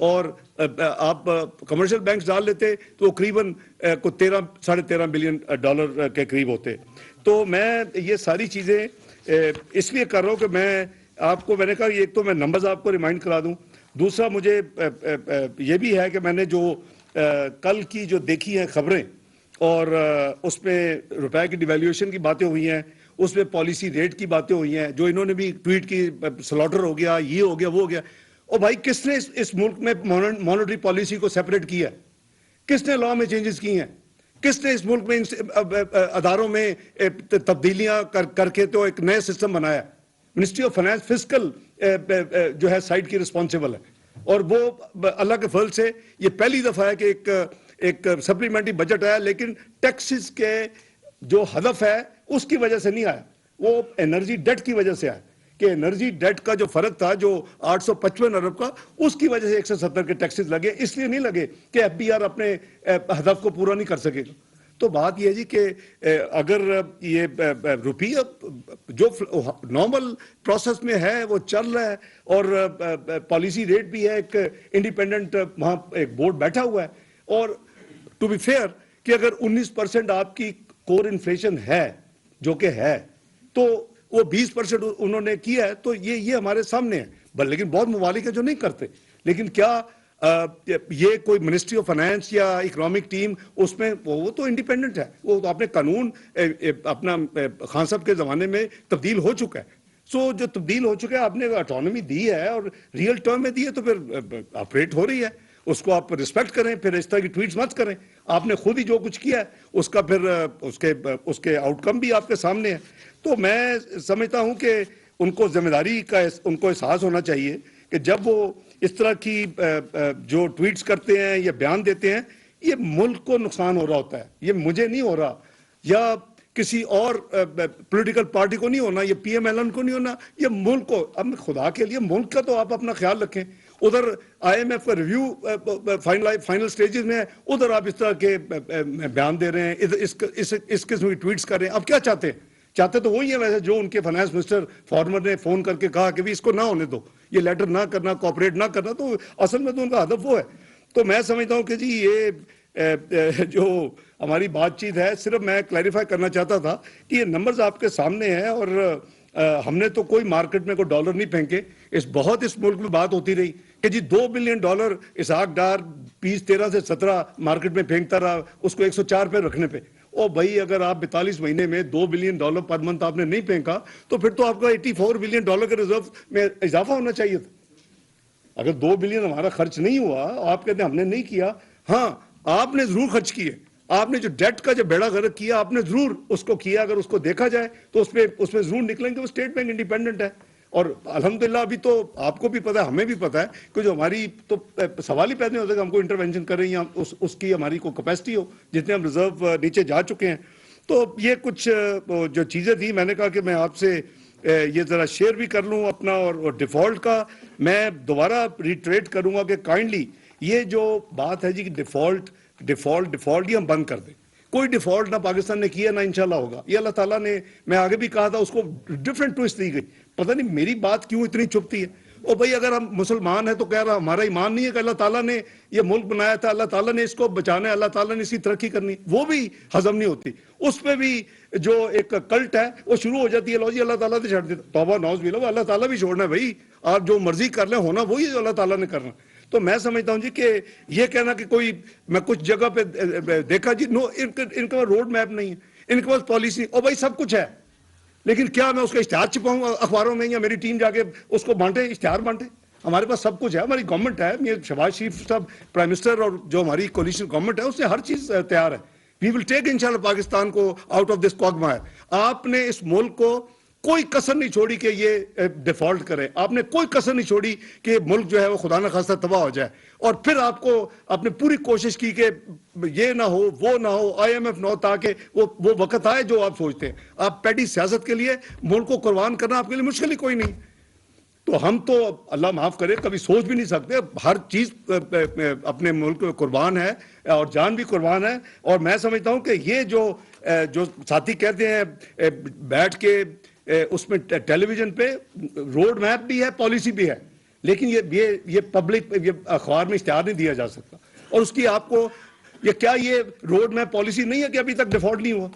اور آپ کمرشل بینکس ڈال لیتے تو وہ قریباً کو 13-13.5 بلین ڈالر کے قریب ہوتے. تو میں یہ ساری چیزیں اس لیے کر رہا ہوں کہ میں نے کہا ایک تو میں نمبرز آپ کو ریمائنڈ کرا دوں, دوسرا مجھے یہ بھی ہے کہ میں نے جو کل کی جو دیکھی ہیں خبریں اور اس میں روپے کی ڈیویلیویشن کی باتیں ہوئی ہیں, اس میں پالیسی ریٹ کی باتیں ہوئی ہیں, جو انہوں نے بھی ٹویٹ کی سلاٹر ہو گیا, یہ ہو گیا, وہ ہو گیا. اور بھائی کس نے اس ملک میں مانیٹری پالیسی کو سیپریٹ کیا ہے؟ کس نے لاء میں چینجز کی ہیں؟ کس نے اس ملک میں اداروں میں تبدیلیاں کر کے تو ایک نئے سسٹم بنایا؟ منسٹری آف فائنانس فسکل جو ہے سائٹ کی رسپانسبل ہے, اور وہ اللہ کے فضل سے یہ پہلی دفعہ ہے کہ ایک سپلیمنٹری بجٹ آیا, لیکن ٹیکسز کے جو ہدف ہے اس کی وجہ سے نہیں آیا, وہ انرجی ڈیٹ کی وجہ سے آیا کہ انرجی ڈیٹ کا جو فرق تھا جو 855 ارب کا, اس کی وجہ سے 170 کے ٹیکسز لگے, اس لیے نہیں لگے کہ ایف بی آر اپنے ہدف کو پورا نہیں کر سکے گا. تو بات یہ ہے جی کہ اگر یہ روپیہ جو نارمل پروسیس میں ہے وہ چل رہا ہے, اور پالیسی ریٹ بھی ہے, ایک انڈیپینڈنٹ وہاں ایک بورڈ بیٹھا ہوا ہے, اور ٹو بی فیئر کہ اگر 19% آپ کی کور انفلیشن ہے جو کہ ہے, تو وہ 20% انہوں نے کیا ہے, تو یہ ہمارے سامنے ہے. لیکن بہت ممالک ہیں جو نہیں کرتے. لیکن کیا یہ کوئی منسٹری آف فائنانس یا اکنامک ٹیم اس میں وہ تو انڈیپینڈنٹ ہے, وہ تو اپنے قانون اپنا خان صاحب کے زمانے میں تبدیل ہو چکا ہے. سو جو تبدیل ہو چکا ہے, آپ نے آٹونومی دی ہے اور ریئل ٹرم میں دی ہے, تو پھر آپریٹ ہو رہی ہے, اس کو آپ رسپیکٹ کریں. پھر اس طرح کی ٹویٹس مت کریں. آپ نے خود ہی جو کچھ کیا ہے اس کا پھر اس کے آؤٹ کم بھی آپ کے سامنے ہے. تو میں سمجھتا ہوں کہ ان کو ذمہ داری کا ان کو احساس ہونا چاہیے کہ جب وہ اس طرح کی جو ٹویٹس کرتے ہیں یا بیان دیتے ہیں, یہ ملک کو نقصان ہو رہا ہوتا ہے. یہ مجھے نہیں ہو رہا, یا کسی اور پولیٹیکل پارٹی کو نہیں ہونا, یہ پی ایم ایل این کو نہیں ہونا, یہ ملک کو. اب خدا کے لیے ملک کا تو آپ اپنا خیال رکھیں. ادھر آئی ایم ایف کا ریویو فائنل سٹیجز میں ہے, ادھر آپ اس طرح کے بیان دے رہے ہیں, اس قسم کی ٹویٹس کر رہے ہیں. اب کیا چاہتے ہیں؟ چاہتے تو وہی ہے ویسے جو ان کے فائنانس منسٹر فارمر نے فون کر کے کہا کہ اس کو نہ ہونے دو, یہ لیٹر نہ کرنا, کوآپریٹ نہ کرنا. تو اصل میں تو ان کا ہدف وہ ہے. تو میں سمجھتا ہوں کہ جی یہ جو ہماری بات چیت ہے, صرف میں کلیریفائی کرنا چاہتا تھا کہ یہ نمبرز آپ کے سامنے ہیں, اور ہم نے تو کوئی مارکیٹ میں کوئی ڈالر نہیں پھینکے. اس ملک میں بات ہوتی رہی کہ جی $2 بلین اسحاق ڈار 2013 سے 17 مارکیٹ میں پھینکتا رہا, اس کو 104 پہ رکھنے پہ. او بھائی, اگر آپ 42 مہینے میں $2 بلین پر منتھ آپ نے نہیں پھینکا, تو پھر تو آپ کا $84 بلین کے ریزرو میں اضافہ ہونا چاہیے تھا. اگر 2 بلین ہمارا خرچ نہیں ہوا, آپ کہتے ہیں ہم نے نہیں کیا. ہاں, آپ نے ضرور خرچ کیے. آپ نے جو ڈیٹ کا جو بیڑا غرق کیا, آپ نے ضرور اس کو کیا. اگر اس کو دیکھا جائے تو اس میں ضرور نکلیں گے. وہ اسٹیٹ بینک انڈیپینڈنٹ ہے, اور الحمدللہ ابھی تو آپ کو بھی پتہ ہے, ہمیں بھی پتہ ہے کہ جو ہماری تو سوال ہی پیدا نہیں ہوتا کہ ہم کو انٹرونشن کریں یا اس کی ہماری کو کیپیسٹی ہو, جتنے ہم ریزرو نیچے جا چکے ہیں. تو یہ کچھ جو چیزیں تھیں, میں نے کہا کہ میں آپ سے یہ ذرا شیئر بھی کر لوں اپنا. اور ڈیفالٹ کا میں دوبارہ ریٹریٹ کروں گا کہ کائنڈلی یہ جو بات ہے جی کہ ڈیفالٹ یہ ہم بند کر دیں. کوئی ڈیفالٹ نہ پاکستان نے کیا نہ انشاءاللہ ہوگا. یہ اللہ تعالیٰ نے, میں آگے بھی کہا تھا, اس کو ڈفرینٹ ٹویسٹ دی گئی. پتہ نہیں میری بات کیوں اتنی چھپتی ہے. او بھائی, اگر ہم مسلمان ہیں تو کہہ رہا ہمارا ایمان نہیں ہے کہ اللہ تعالیٰ نے یہ ملک بنایا تھا, اللہ تعالیٰ نے اس کو بچانا ہے, اللہ تعالیٰ نے اس کی ترقی کرنی, وہ بھی ہضم نہیں ہوتی. اس پہ بھی جو ایک کلٹ ہے وہ شروع ہو جاتی ہے. لو جی اللہ تعالیٰ نے چھوڑ دیتا, توبہ نعوذ باللہ, اللہ تعالیٰ بھی چھوڑنا ہے بھائی. آپ جو مرضی کر لیں, ہونا وہی ہے جو اللہ تعالیٰ نے کرنا. تو میں سمجھتا ہوں جی کہ یہ کہنا کہ کوئی میں کچھ جگہ پہ دیکھا جی, نو, ان کے پاس روڈ میپ نہیں ہے, ان کے پاس پالیسی. او بھائی سب کچھ ہے, لیکن کیا میں اس کا اشتہار چھپاؤں اخباروں میں, یا میری ٹیم جا کے اس کو بانٹے, اشتہار بانٹے؟ ہمارے پاس سب کچھ ہے, ہماری گورنمنٹ ہے. شہباز شریف صاحب پرائم منسٹر اور جو ہماری کولیشن گورنمنٹ ہے, اس سے ہر چیز تیار ہے. وی ول ٹیک انشاءاللہ پاکستان کو آؤٹ آف دس کوگمائر. آپ نے اس ملک کو کوئی کسر نہیں چھوڑی کہ یہ ڈیفالٹ کرے. آپ نے کوئی کسر نہیں چھوڑی کہ ملک جو ہے وہ خدا نہ خواستہ تباہ ہو جائے. اور پھر آپ کو آپ نے پوری کوشش کی کہ یہ نہ ہو, وہ نہ ہو, آئی ایم ایف نہ ہو, تاکہ وہ وقت آئے جو آپ سوچتے ہیں. آپ پیٹی سیاست کے لیے ملک کو قربان کرنا آپ کے لیے مشکل ہی کوئی نہیں. تو ہم تو اللہ معاف کرے کبھی سوچ بھی نہیں سکتے. ہر چیز اپنے ملک میں قربان ہے, اور جان بھی قربان ہے. اور میں سمجھتا ہوں کہ یہ جو ساتھی کہتے ہیں بیٹھ کے اس میں ٹیلی ویژن پہ روڈ میپ بھی ہے, پالیسی بھی ہے. لیکن یہ پبلک یہ اخبار میں اشتہار نہیں دیا جا سکتا. اور اس کی آپ کو یہ کیا یہ روڈ میپ پالیسی نہیں ہے کہ ابھی تک ڈیفالٹ نہیں ہوا؟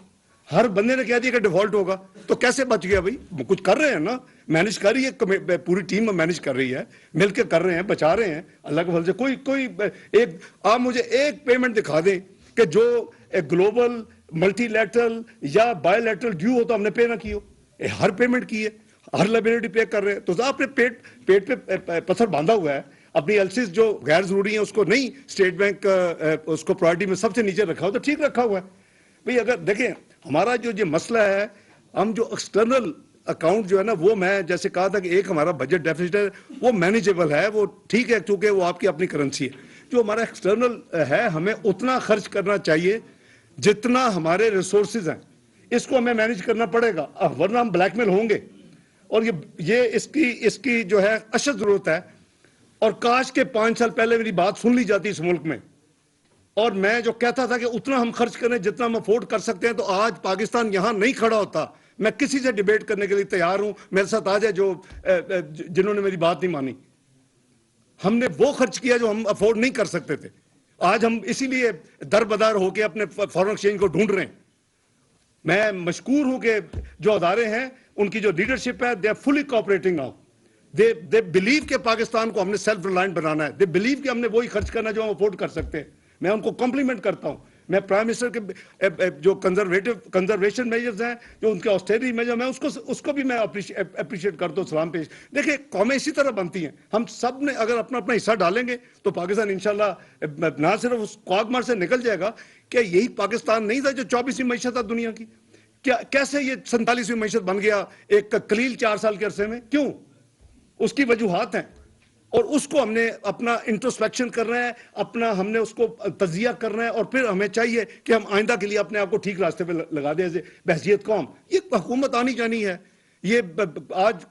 ہر بندے نے کہہ دیا کہ ڈیفالٹ ہوگا, تو کیسے بچ گیا بھائی؟ کچھ کر رہے ہیں نا, مینج کر رہی ہے پوری ٹیم مینج کر رہی ہے, مل کے کر رہے ہیں, بچا رہے ہیں اللہ کے فضل سے. کوئی ایک آپ مجھے ایک پیمنٹ دکھا دیں کہ جو گلوبل ملٹی لیٹرل یا بائی لیٹرل ڈیو ہو تو ہم نے پے نہ کی ہو. ہر پیمنٹ کی ہے, ہر لائبلٹی پے کر رہے ہیں. تو آپ نے پیٹ پہ پتھر باندھا ہوا ہے. اپنی ایلسیز جو غیر ضروری ہیں اس کو نہیں, اسٹیٹ بینک اس کو پرائرٹی میں سب سے نیچے رکھا ہو تو ٹھیک رکھا ہوا ہے بھئی. اگر دیکھیں ہمارا جو یہ مسئلہ ہے, ہم جو ایکسٹرنل اکاؤنٹ جو ہے نا, وہ میں جیسے کہا تھا کہ ایک ہمارا بجٹ ڈیفیسٹ ہے, وہ مینیجیبل ہے, وہ ٹھیک ہے کیونکہ وہ آپ کی اپنی کرنسی ہے. جو ہمارا ایکسٹرنل ہے ہمیں اتنا خرچ کرنا چاہیے جتنا ہمارے ریسورسز ہیں, اس کو ہمیں مینیج کرنا پڑے گا, ورنہ ہم بلیک میل ہوں گے. اور یہ اس کی جو ہے اشد ضرورت ہے. اور کاش کے 5 سال پہلے میری بات سن لی جاتی اس ملک میں, اور میں جو کہتا تھا کہ اتنا ہم خرچ کریں جتنا ہم افورڈ کر سکتے ہیں, تو آج پاکستان یہاں نہیں کھڑا ہوتا. میں کسی سے ڈیبیٹ کرنے کے لیے تیار ہوں, میرے ساتھ آ جائے جنہوں نے میری بات نہیں مانی. ہم نے وہ خرچ کیا جو ہم افورڈ نہیں کر سکتے تھے. آج ہم اسی لیے در بدار ہو کے اپنے فارن ایکسچینج کو ڈھونڈ رہے ہیں. میں مشکور ہوں کہ جو ادارے ہیں ان کی جو لیڈرشپ ہے, they are fully cooperating now. They believe کہ پاکستان کو ہم نے سیلف ریلائنٹ بنانا ہے. دے بلیو کہ ہم نے وہی خرچ کرنا ہے جو ہم افورڈ کر سکتے ہیں. میں ان کو کمپلیمنٹ کرتا ہوں. میں پرائم منسٹر کے جو کنزرویشن میجرز ہیں, جو ان کے آسٹیرٹی میجر ہیں, اس کو بھی میں اپریشیٹ کرتا ہوں, سلام پیش. دیکھیں قومیں اسی طرح بنتی ہیں. ہم سب نے اگر اپنا اپنا حصہ ڈالیں گے تو پاکستان انشاءاللہ نہ صرف اس قوگمار سے نکل جائے گا. کہ یہی پاکستان نہیں تھا جو 24ویں معیشت تھا دنیا کی؟ کیسے یہ 47ویں معیشت بن گیا ایک قلیل 4 سال کے عرصے میں؟ کیوں؟ اس کی وجوہات ہیں, اور اس کو ہم نے اپنا انٹروسپیکشن کرنا ہے, اپنا ہم نے اس کو تجزیہ کرنا ہے, اور پھر ہمیں چاہیے کہ ہم آئندہ کے لیے اپنے آپ کو ٹھیک راستے پہ لگا دیں بحیثیت قوم. یہ حکومت آنی جانی ہے. یہ آج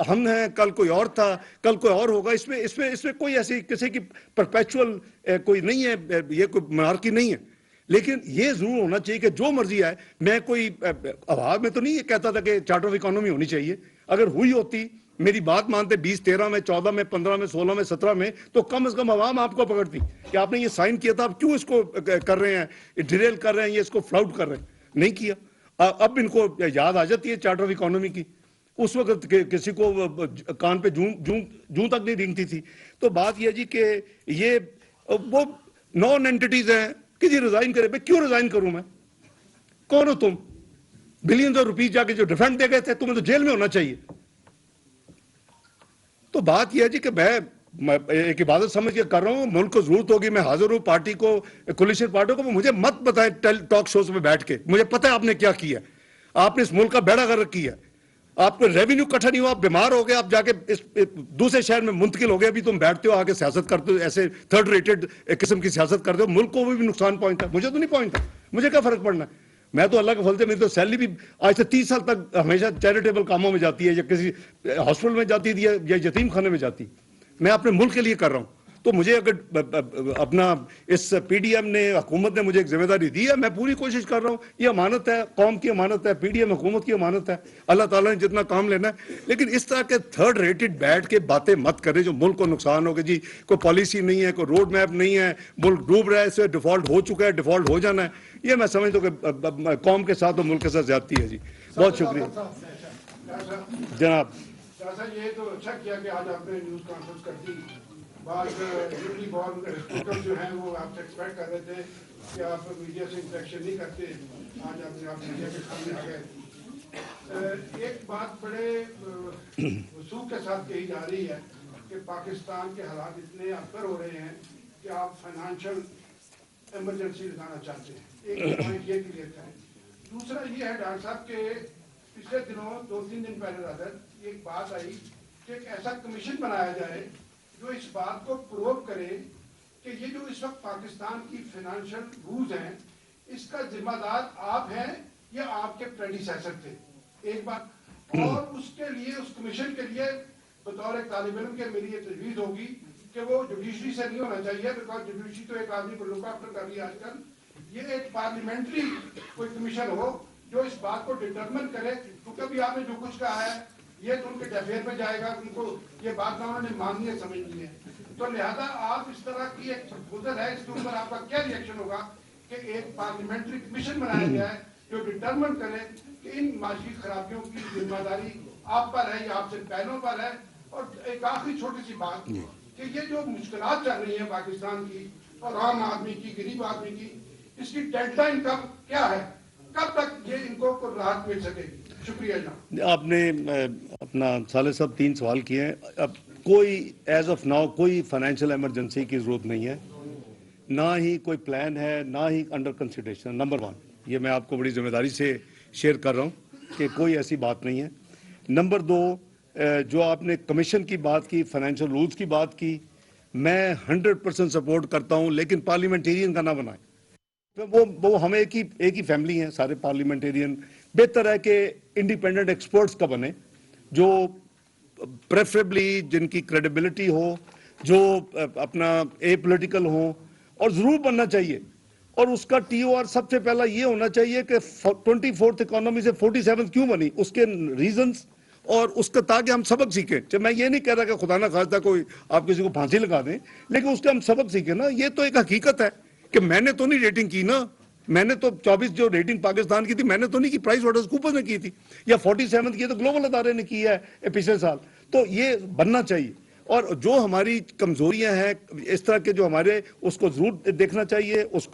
ہم ہیں, کل کوئی اور تھا, کل کوئی اور ہوگا. اس میں کوئی ایسی کسی کی پرپیچول کوئی نہیں ہے, یہ کوئی منارکی نہیں ہے. لیکن یہ ضرور ہونا چاہیے کہ جو مرضی آئے. میں کوئی آواز میں تو نہیں یہ کہتا تھا کہ چارٹر آف اکانومی ہونی چاہیے. اگر ہوئی ہوتی, میری بات مانتے 20, 13 میں, 14 میں, 15 میں, 16 میں, 17 میں, تو کم از کم عوام آپ کو پکڑتی کہ آپ نے یہ سائن کیا تھا, آپ کیوں اس کو کر رہے ہیں, ڈیریل کر رہے ہیں, یہ اس کو فلاؤٹ کر رہے ہیں. نہیں کیا. اب ان کو یاد آ جاتی ہے چارٹر آف اکانومی کی. اس وقت کسی کو کان پہ جوں تک نہیں رینگتی تھی. تو بات یہ جی کہ یہ وہ نان اینٹیز ہیں کہ جی ریزائن کرے. بھائی کیوں ریزائن کروں میں؟ کون ہو تم؟ بلینز آف روپیز جا کے جو ڈیفینڈ دے گئے تھے, تمہیں تو جیل میں ہونا چاہیے. تو بات یہ ہے جی کہ میں ایک عبادت سمجھ کے کر رہا ہوں. ملک کو ضرورت ہوگی, میں حاضر ہوں. پارٹی کو, کولیشن پارٹی کو, مجھے مت بتائیں ٹاک شوز میں بیٹھ کے. مجھے پتہ ہے آپ نے کیا کیا. آپ نے اس ملک کا بیڑا غرق کیا. آپ کو ریونیو اکٹھا نہیں ہوا, آپ بیمار ہو گئے, آپ جا کے دوسرے شہر میں منتقل ہو گئے. ابھی تم بیٹھتے ہو, آ کے سیاست کرتے ہو, ایسے تھرڈ ریٹڈ قسم کی سیاست کرتے ہو. ملک کو بھی نقصان پہنچتا ہے, مجھے تو نہیں پہنچتا. مجھے کیا فرق پڑنا ہے؟ میں تو اللہ کے فضل سے, میری تو سیلری بھی آج سے 30 سال تک ہمیشہ چیریٹیبل کاموں میں جاتی ہے, یا کسی ہاسپٹل میں جاتی تھی, یا یتیم خانے میں جاتی. میں اپنے ملک کے لیے کر رہا ہوں. تو مجھے اگر اپنا اس پی ڈی ایم نے, حکومت نے مجھے ایک ذمہ داری دی ہے, میں پوری کوشش کر رہا ہوں. یہ امانت ہے, قوم کی امانت ہے, پی ڈی ایم حکومت کی امانت ہے. اللہ تعالیٰ نے جتنا کام لینا ہے. لیکن اس طرح کے تھرڈ ریٹڈ بیٹھ کے باتیں مت کریں جو ملک کو نقصان ہوگا. جی کوئی پالیسی نہیں ہے, کوئی روڈ میپ نہیں ہے, ملک ڈوب رہا ہے, اس سے ڈیفالٹ ہو چکا ہے, ڈیفالٹ ہو جانا ہے. یہ میں سمجھتا ہوں کہ قوم کے ساتھ اور ملک کے ساتھ زیادتی ہے. جی بہت شکریہ جناب. یہ تو اچھا کیا کہ آج آپ نے نیوز کانفرنس کر دی. بعض نیولی بورن رپورٹر جو ہیں وہ آپ سے ایکسپیکٹ کر رہے تھے کہ آپ میڈیا سے انٹریکشن نہیں کرتے. آج آپ میڈیا کے سامنے آ گئے. ایک بات بڑے وثوق کے ساتھ کہی جا رہی ہے کہ پاکستان کے حالات اتنے ابتر ہو رہے ہیں کہ آپ فائنانشیل ایمرجنسی لگانا چاہتے ہیں. ایک پوائنٹ یہ کلیئر کریں. دوسرا یہ ہے ڈاکٹر صاحب کہ پچھلے دنوں 2-3 دن پہلے رات ایک بات آئی کہ ایک ایسا کمیشن بنایا جائے جو اس بات کو پروو کرے کہ یہ جو اس وقت پاکستان کی فائنانشیل روز ہیں, اس کا ذمہ دار آپ ہیں یا آپ کے پریڈیسیسر تھے. ایک بات. اور اس کے لیے, اس کمیشن کے لیے بطور ایک طالب علم کے میری یہ تجویز ہوگی کہ وہ جوڈیشری سے نہیں ہونا چاہیے, بیکاز جوڈیشری تو ایک آدمی کو لک آفٹر کر رہی ہے آج کل. یہ ایک پارلیمنٹری کوئی کمیشن ہو جو اس بات کو ڈٹرمن کرے, کیونکہ ابھی آپ نے جو کچھ کہا ہے یہ تو ان کے ڈفیر پہ جائے گا, ان کو یہ بات نہ انہوں نے ماننی ہے, سمجھنی ہے. تو لہذا آپ اس طرح کی ایک گزر ہے, اس کے اوپر آپ کا کیا ریئیکشن ہوگا کہ ایک پارلیمنٹری کمیشن بنایا گیا ہے جو ڈٹرمن کرے کہ ان معاشی خرابیوں کی ذمہ داری آپ پر ہے یا آپ سے پہلوں پر ہے. اور ایک آخری چھوٹی سی بات کہ یہ جو مشکلات چل رہی ہیں پاکستان کی اور عام آدمی کی, غریب آدمی کی, اس کی ڈیڈ لائن کب کیا ہے, کب تک یہ ان کو راحت مل سکے گی؟ شکریہ جناب. آپ نے اپنا صالح صاحب 3 سوال کیے ہیں. اب کوئی ایز آف ناؤ کوئی فائنینشیل ایمرجنسی کی ضرورت نہیں ہے, نہ ہی کوئی پلان ہے, نہ ہی انڈر کنسیڈریشن. نمبر 1, یہ میں آپ کو بڑی ذمہ داری سے شیئر کر رہا ہوں کہ کوئی ایسی بات نہیں ہے. نمبر 2, جو آپ نے کمیشن کی بات کی, فائنینشیل رولز کی بات کی, میں 100% سپورٹ کرتا ہوں, لیکن پارلیمنٹیرین کا نہ بنائیں. وہ ہمیں ایک ہی فیملی ہیں سارے پارلیمنٹیرین. بہتر ہے کہ انڈیپینڈنٹ ایکسپرٹس کا بنے, جو پریفریبلی جن کی کریڈیبلٹی ہو, جو اپنا اے پولیٹیکل ہو, اور ضرور بننا چاہیے. اور اس کا ٹی او آر سب سے پہلا یہ ہونا چاہیے کہ 24th اکانومی سے 47 کیوں بنی, اس کے ریزنز, اور اس کا تاکہ ہم سبق سیکھیں. میں یہ نہیں کہہ رہا کہ خدا نہ خواستہ کوئی آپ کسی کو پھانسی لگا دیں, لیکن اس کے ہم سبق سیکھیں نا. یہ تو ایک حقیقت ہے کہ میں نے تو نہیں ریٹنگ کی نا, میں نے تو 24 جو ریٹنگ پاکستان کی تھی میں نے تو نہیں کی, پرائس واٹرز کوپرز نے کی تھی, یا 47 کی تو گلوبل ادارے نے کی ہے پچھلے سال. تو یہ بننا چاہیے. اور جو ہماری کمزوریاں ہیں اس طرح کے جو ہمارے, اس کو ضرور دیکھنا چاہیے, اس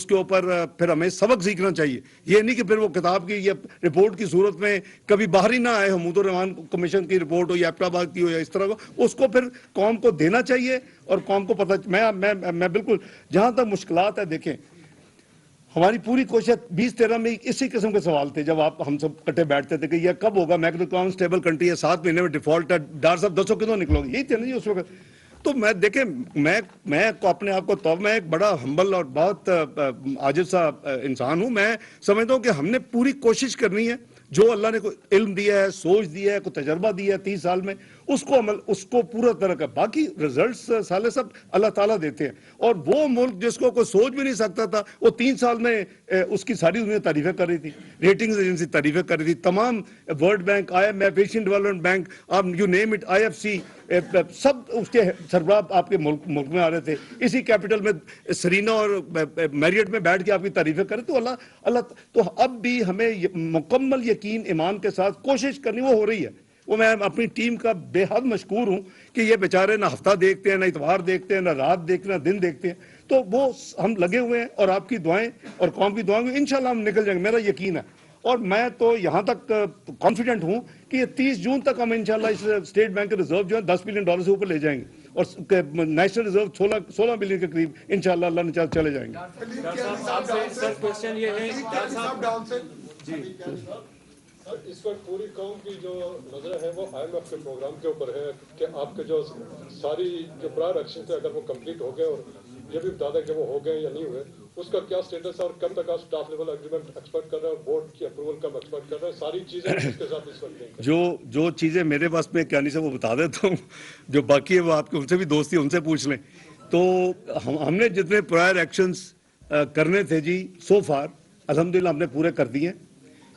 کے اوپر پھر ہمیں سبق سیکھنا چاہیے. یہ نہیں کہ پھر وہ کتاب کی یا رپورٹ کی صورت میں کبھی باہر ہی نہ آئے, حمود الرحمان کمیشن کی رپورٹ ہو یا ایبٹاباد کی ہو یا اس طرح کو, اس کو پھر قوم کو دینا چاہیے اور قوم کو پتہ. میں بالکل, جہاں تک مشکلات ہے, دیکھیں ہماری پوری کوشش 2013 میں اسی قسم کے سوال تھے جب ہم سب کٹے بیٹھتے تھے کہ یہ کب ہوگا, میکرو اکنامک اسٹیبل کنٹری ہے, 7 مہینے میں ڈیفالٹ ہے, ڈاکٹر صاحب 200 کتوں نکلو گے, یہی تھے نا جی اس وقت. تو میں دیکھیں, میں اپنے آپ کو میں ایک بڑا ہمبل اور بہت عاجز سا انسان ہوں. میں سمجھتا ہوں کہ ہم نے پوری کوشش کرنی ہے, جو اللہ نے کوئی علم دیا ہے, سوچ دیا ہے, کوئی تجربہ دیا ہے 30 سال میں, اس کو پورا طرح کا. باقی ریزلٹس سالے سب اللہ تعالیٰ دیتے ہیں. اور وہ ملک جس کو کوئی سوچ بھی نہیں سکتا تھا, وہ 3 سال میں اس کی ساری دنیا تعریفیں کر رہی تھی, ریٹنگز ایجنسی تعریفیں کر رہی تھی, تمام world bank, IMF, Asian development bank, آپ یو نیم اٹ, IFC, سب اس کے سربراہ آپ کے ملک میں آ رہے تھے. اسی کیپٹل میں سرینا اور میریٹ میں بیٹھ کے آپ کی تعریفیں کرے. تو اللہ تو اب بھی ہمیں مکمل یقین ایمان کے ساتھ کوشش کرنی, وہ ہو رہی ہے. وہ میں اپنی ٹیم کا بے حد مشکور ہوں کہ یہ بیچارے نہ ہفتہ دیکھتے ہیں, نہ اتوار دیکھتے ہیں, نہ رات دیکھتے ہیں, نہ دن دیکھتے ہیں. تو وہ ہم لگے ہوئے ہیں, اور آپ کی دعائیں اور قوم کی دعائیں انشاءاللہ ہم نکل جائیں گے, میرا یقین ہے. اور میں تو یہاں تک کانفیڈنٹ ہوں کہ یہ 30 جون تک ہم انشاءاللہ اس اسٹیٹ بینک کے ریزرو جو ہے $10 بلین سے اوپر لے جائیں گے, اور نیشنل ریزرو 16 بلین کے قریب انشاءاللہ اللہ نے چلے جائیں گے. اس وقت پوری قوم کی جو نظر ہے وہ IMF کے پروگرام کے اوپر ہے کہ آپ کے جو ساری جو پرائر ایکشن تھے اگر وہ کمپلیٹ ہو گئے, اور یہ بھی بتا دیں کہ وہ ہو گئے یا نہیں ہوئے, اس کا کیا سٹیٹس ہے, اور کب تک آپ سٹاف لیول ایگریمنٹ ایکسپیکٹ کر رہے ہیں, اور بورڈ کی اپروول کب ایکسپیکٹ کر رہے ہیں, ساری چیزیں اس کے ساتھ اس وقت جو چیزیں میرے پاس میں کہانی سے وہ بتا دیتا ہوں, جو باقی ہے وہ آپ کے ان سے بھی دوستی ان سے پوچھ لیں. تو ہم نے جتنے پرائر ایکشنز کرنے تھے جی سو فار الحمدللہ ہم نے پورے کر دیے.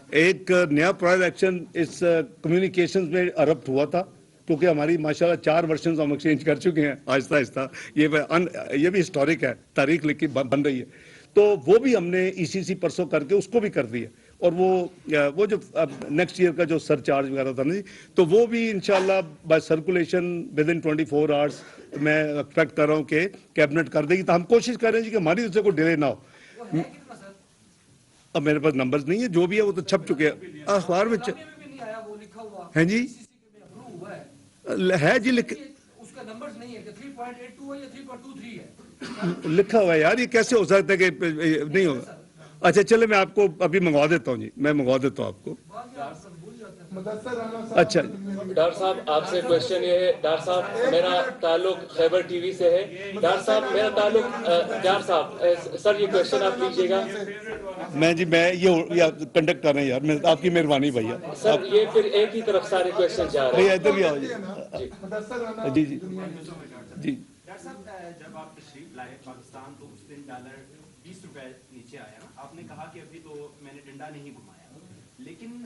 ایک نیا پرائر ایکشن اس کمیونیکیشنز میں ارپٹ ہوا تھا, کیونکہ ہماری ماشاءاللہ 4 ورشنز ہم ایکسچینج کر چکے ہیں آہستہ آہستہ. یہ بھی ہسٹورک ہے, تاریخ لکھی بن رہی ہے. تو وہ بھی ہم نے ECC پرسوں کر کے اس کو بھی کر دیا. اور وہ جو نیکسٹ ایئر کا جو سر چارج وغیرہ تھا نا جی, تو وہ بھی انشاءاللہ by circulation with in 24 hours میں ایکسپیکٹ کر رہا ہوں کہ کیبنٹ کر دے گی. تو ہم کوشش کر رہے ہیں جی کہ ہماری طرف سے کوئی ڈیلے نہ ہو. اب میرے پاس نمبرز نہیں ہے, جو بھی ہے وہ تو چھپ چکے ہیں اخبار میں ہیں جی, ہے جی لکھا ہوا ہے یار. یہ کیسے ہو سکتا ہے کہ نہیں ہوگا؟ اچھا چلے میں آپ کو ابھی منگوا دیتا ہوں جی, میں منگوا دیتا ہوں آپ کو. اچھا ڈاکٹر صاحب آپ سے کوشچن یہ ہے, ڈاکٹر صاحب میرا تعلق خیبر ٹی وی سے ہے. ڈاکٹر صاحب میرا تعلق, ڈاکٹر صاحب سر یہ کوشچن آپ لیجیے گا. میں یہ کنڈکٹ کر رہے ہیں یار, آپ کی مہربانی بھیا. سر یہ پھر ایک ہی طرف سارے کوشچن جا رہے ہیں. ادھر بھی آؤ جی. جی جی ڈاکٹر صاحب جب آپ تشریف لائے پاکستان تو اس دن ڈالر 20 روپے نیچے آیا. آپ نے کہا کہ ابھی تو میں نے ڈنڈا نہیں گھمایا, لیکن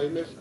IMF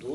2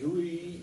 UAE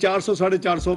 400-450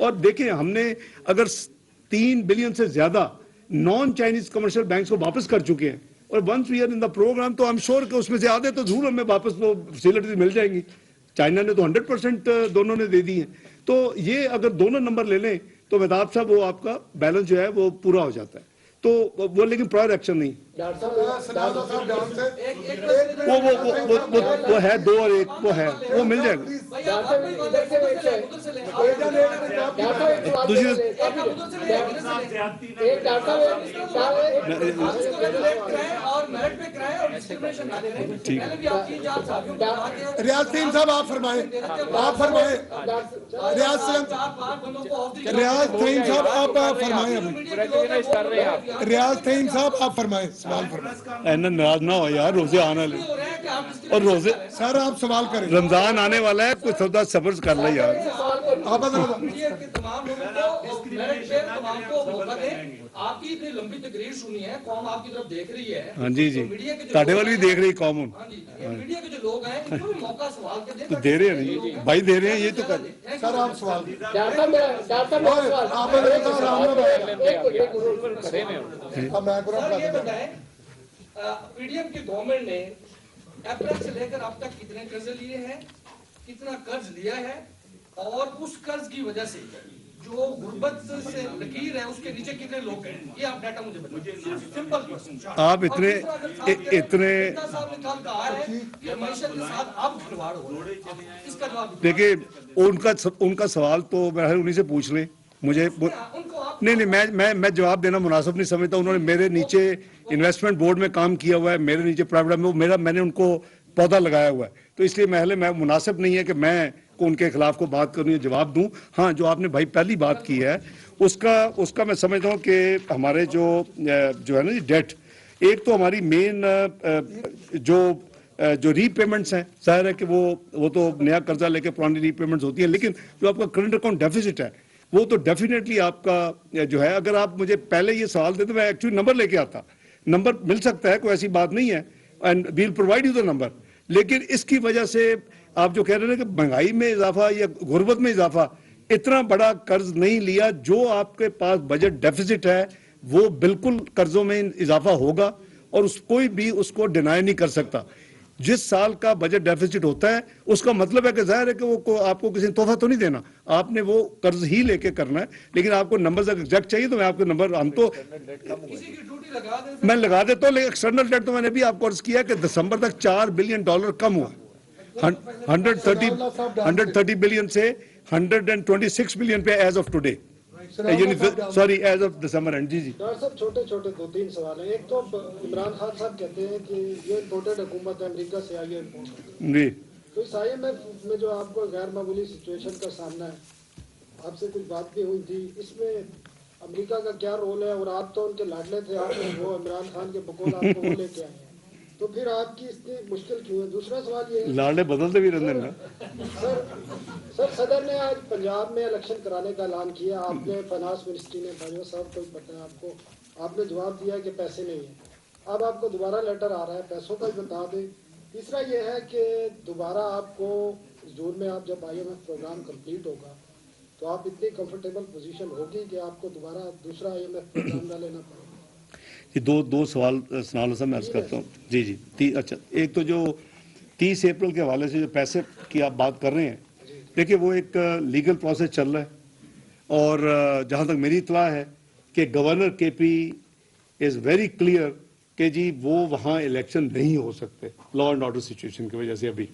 اور دیکھیں ہم نے اگر 3 بلین سے زیادہ نان چائنیز کمرشل بینکس کو واپس کر چکے ہیں اور once we are in the program تو آئی ایم شیور کہ اس میں سے آدھے تو ضرور ہمیں واپس وہ فیسلٹیز مل جائیں گی. چائنا نے تو 100% دونوں نے دے دی ہیں. تو یہ اگر دونوں نمبر لے لیں تو ویدات صاحب وہ آپ کا بیلنس جو ہے وہ پورا ہو جاتا ہے. تو وہ لیکن پرائر ایکشن نہیں, وہ ہے 2 اور 1 وہ ہے, وہ مل جائے گا. ریاض فہیم صاحب آپ فرمائیں, آپ فرمائیں. ریاض فہیم صاحب آپ فرمائیں. ریاض فہیم صاحب آپ فرمائیں, سوال فرمائیں. ناراض نہ ہو یار, روزے آنے والے اور روزے سر آپ سوال کریں. رمضان آنے والا ہے, کوئی سودا صبر کر لے یار. آپ کی اتنی لمبی تقریر سنی ہے, قوم آپ کی طرف دیکھ رہی ہے. ہاں جی جی, تاڑے والی بھی دیکھ رہی قوم. میڈیا کے جو لوگ ہیں ان کو بھی موقع سوال کے تو دے رہے ہیں نہیں بھائی, دے رہے ہیں یہ تو کر. سر آپ سوال یہ بتائیں, پی ڈی ایم کی گورنمنٹ نے اپریل سے لے کر اب تک کتنے قرض لیے ہیں, کتنا قرض لیا ہے, اور اس قرض کی وجہ سے جو غربت سے لکیر ہے اس کے نیچے کتنے لوگ ہیں, یہ آپ ڈیٹا مجھے بتائیں. Simple question. آپ اتنے صاحب نے کل کہا ہے کہ معیشت کے ساتھ اب کھلواڑ ہو رہا ہے, اس کا جواب دیکھیں ان کا سوال تو انہیں سے پوچھ لیں. مجھے نہیں میں جواب دینا مناسب نہیں سمجھتا. انہوں نے میرے نیچے انویسٹمنٹ بورڈ میں کام کیا ہوا ہے, میرے نیچے پرائیویٹ میں نے ان کو پودا لگایا ہوا ہے, تو اس لیے میں مناسب نہیں ہے کہ میں کو ان کے خلاف کو بات کروں یا جواب دوں. ہاں جو آپ نے بھائی پہلی بات کی ہے اس کا میں سمجھتا ہوں کہ ہمارے جو ہے نا ڈیٹ, ایک تو ہماری مین جو ری پیمنٹس ہیں, ظاہر ہے کہ وہ تو نیا قرضہ لے کے پرانی ری پیمنٹس ہوتی ہیں, لیکن جو آپ کا کرنٹ اکاؤنٹ ڈیفیسٹ ہے وہ تو ڈیفینیٹلی آپ کا جو ہے, اگر آپ مجھے پہلے یہ سوال دے تو میں ایکچولی نمبر لے کے آتا. نمبر مل سکتا ہے, کوئی ایسی بات نہیں ہے, and we'll provide you the number. لیکن اس کی وجہ سے آپ جو کہہ رہے ہیں کہ مہنگائی میں اضافہ یا غربت میں اضافہ, اتنا بڑا قرض نہیں لیا. جو آپ کے پاس بجٹ ڈیفیسٹ ہے وہ بالکل قرضوں میں اضافہ ہوگا, اور کوئی بھی اس کو ڈینائی نہیں کر سکتا. جس سال کا بجٹ ڈیفیسٹ ہوتا ہے اس کا مطلب ہے کہ ظاہر ہے کہ وہ آپ کو کسی نے تحفہ تو نہیں دینا, آپ نے وہ قرض ہی لے کے کرنا ہے. لیکن آپ کو نمبر ایگزیکٹ چاہیے تو میں آپ کے نمبر, ہم تو میں لگا دیتا ہوں, لیکن ایکسٹرنل ڈیٹ تو میں نے بھی آپ کو عرض کیا کہ دسمبر تک $4 بلین کم ہوا, 130 بلین سے 126 بلین پہ as of today, sorry as of December end. جی ڈاکٹر صاحب چھوٹے 2-3 سوال ہیں. ایک تو عمران خان صاحب کہتے ہیں کہ یہ امپورٹڈ حکومت امریکہ سے آئی ہے جی, تو اس آئی ایم ایف میں جو آپ کو غیر معمولی سچویشن کا سامنا ہے, آپ سے کچھ بات بھی ہوئی تھی, اس میں امریکہ کا کیا رول ہے؟ اور آپ تو ان کے لاڈلے تھے, آپ نے وہ عمران خان کے بقول آپ کو وہ لے کے آئے ہیں, تو پھر آپ کی اتنی مشکل کیوں ہے؟ دوسرا سوال یہ ہے, لاڈلے بدلتے بھی رہتے ہیں. سر صدر نے آج پنجاب میں الیکشن کرانے کا اعلان کیا, آپ نے فائنانس منسٹری نے بھائی صاحب کو پتہ ہے آپ کو, آپ نے جواب دیا کہ پیسے نہیں ہیں. اب آپ کو دوبارہ لیٹر آ رہا ہے, پیسوں کا بتا دیں. تیسرا یہ ہے کہ دوبارہ آپ کو جون میں آپ جب IMF پروگرام کمپلیٹ ہوگا تو آپ اتنی کمفرٹیبل پوزیشن ہوگی کہ آپ کو دوبارہ دوسرا IMF پروگرام نہ لینا پڑے. یہ دو سوال سنال صاحب میں عرض کرتا ہوں. جی جی, اچھا, ایک تو جو 30 اپریل کے حوالے سے جو پیسے کی آپ بات کر رہے ہیں, دیکھیے وہ ایک لیگل پروسیس چل رہا ہے, اور جہاں تک میری اطلاع ہے کہ governor KP is very clear کہ جی وہ وہاں الیکشن نہیں ہو سکتے لا اینڈ آرڈر سچویشن کی وجہ سے. ابھی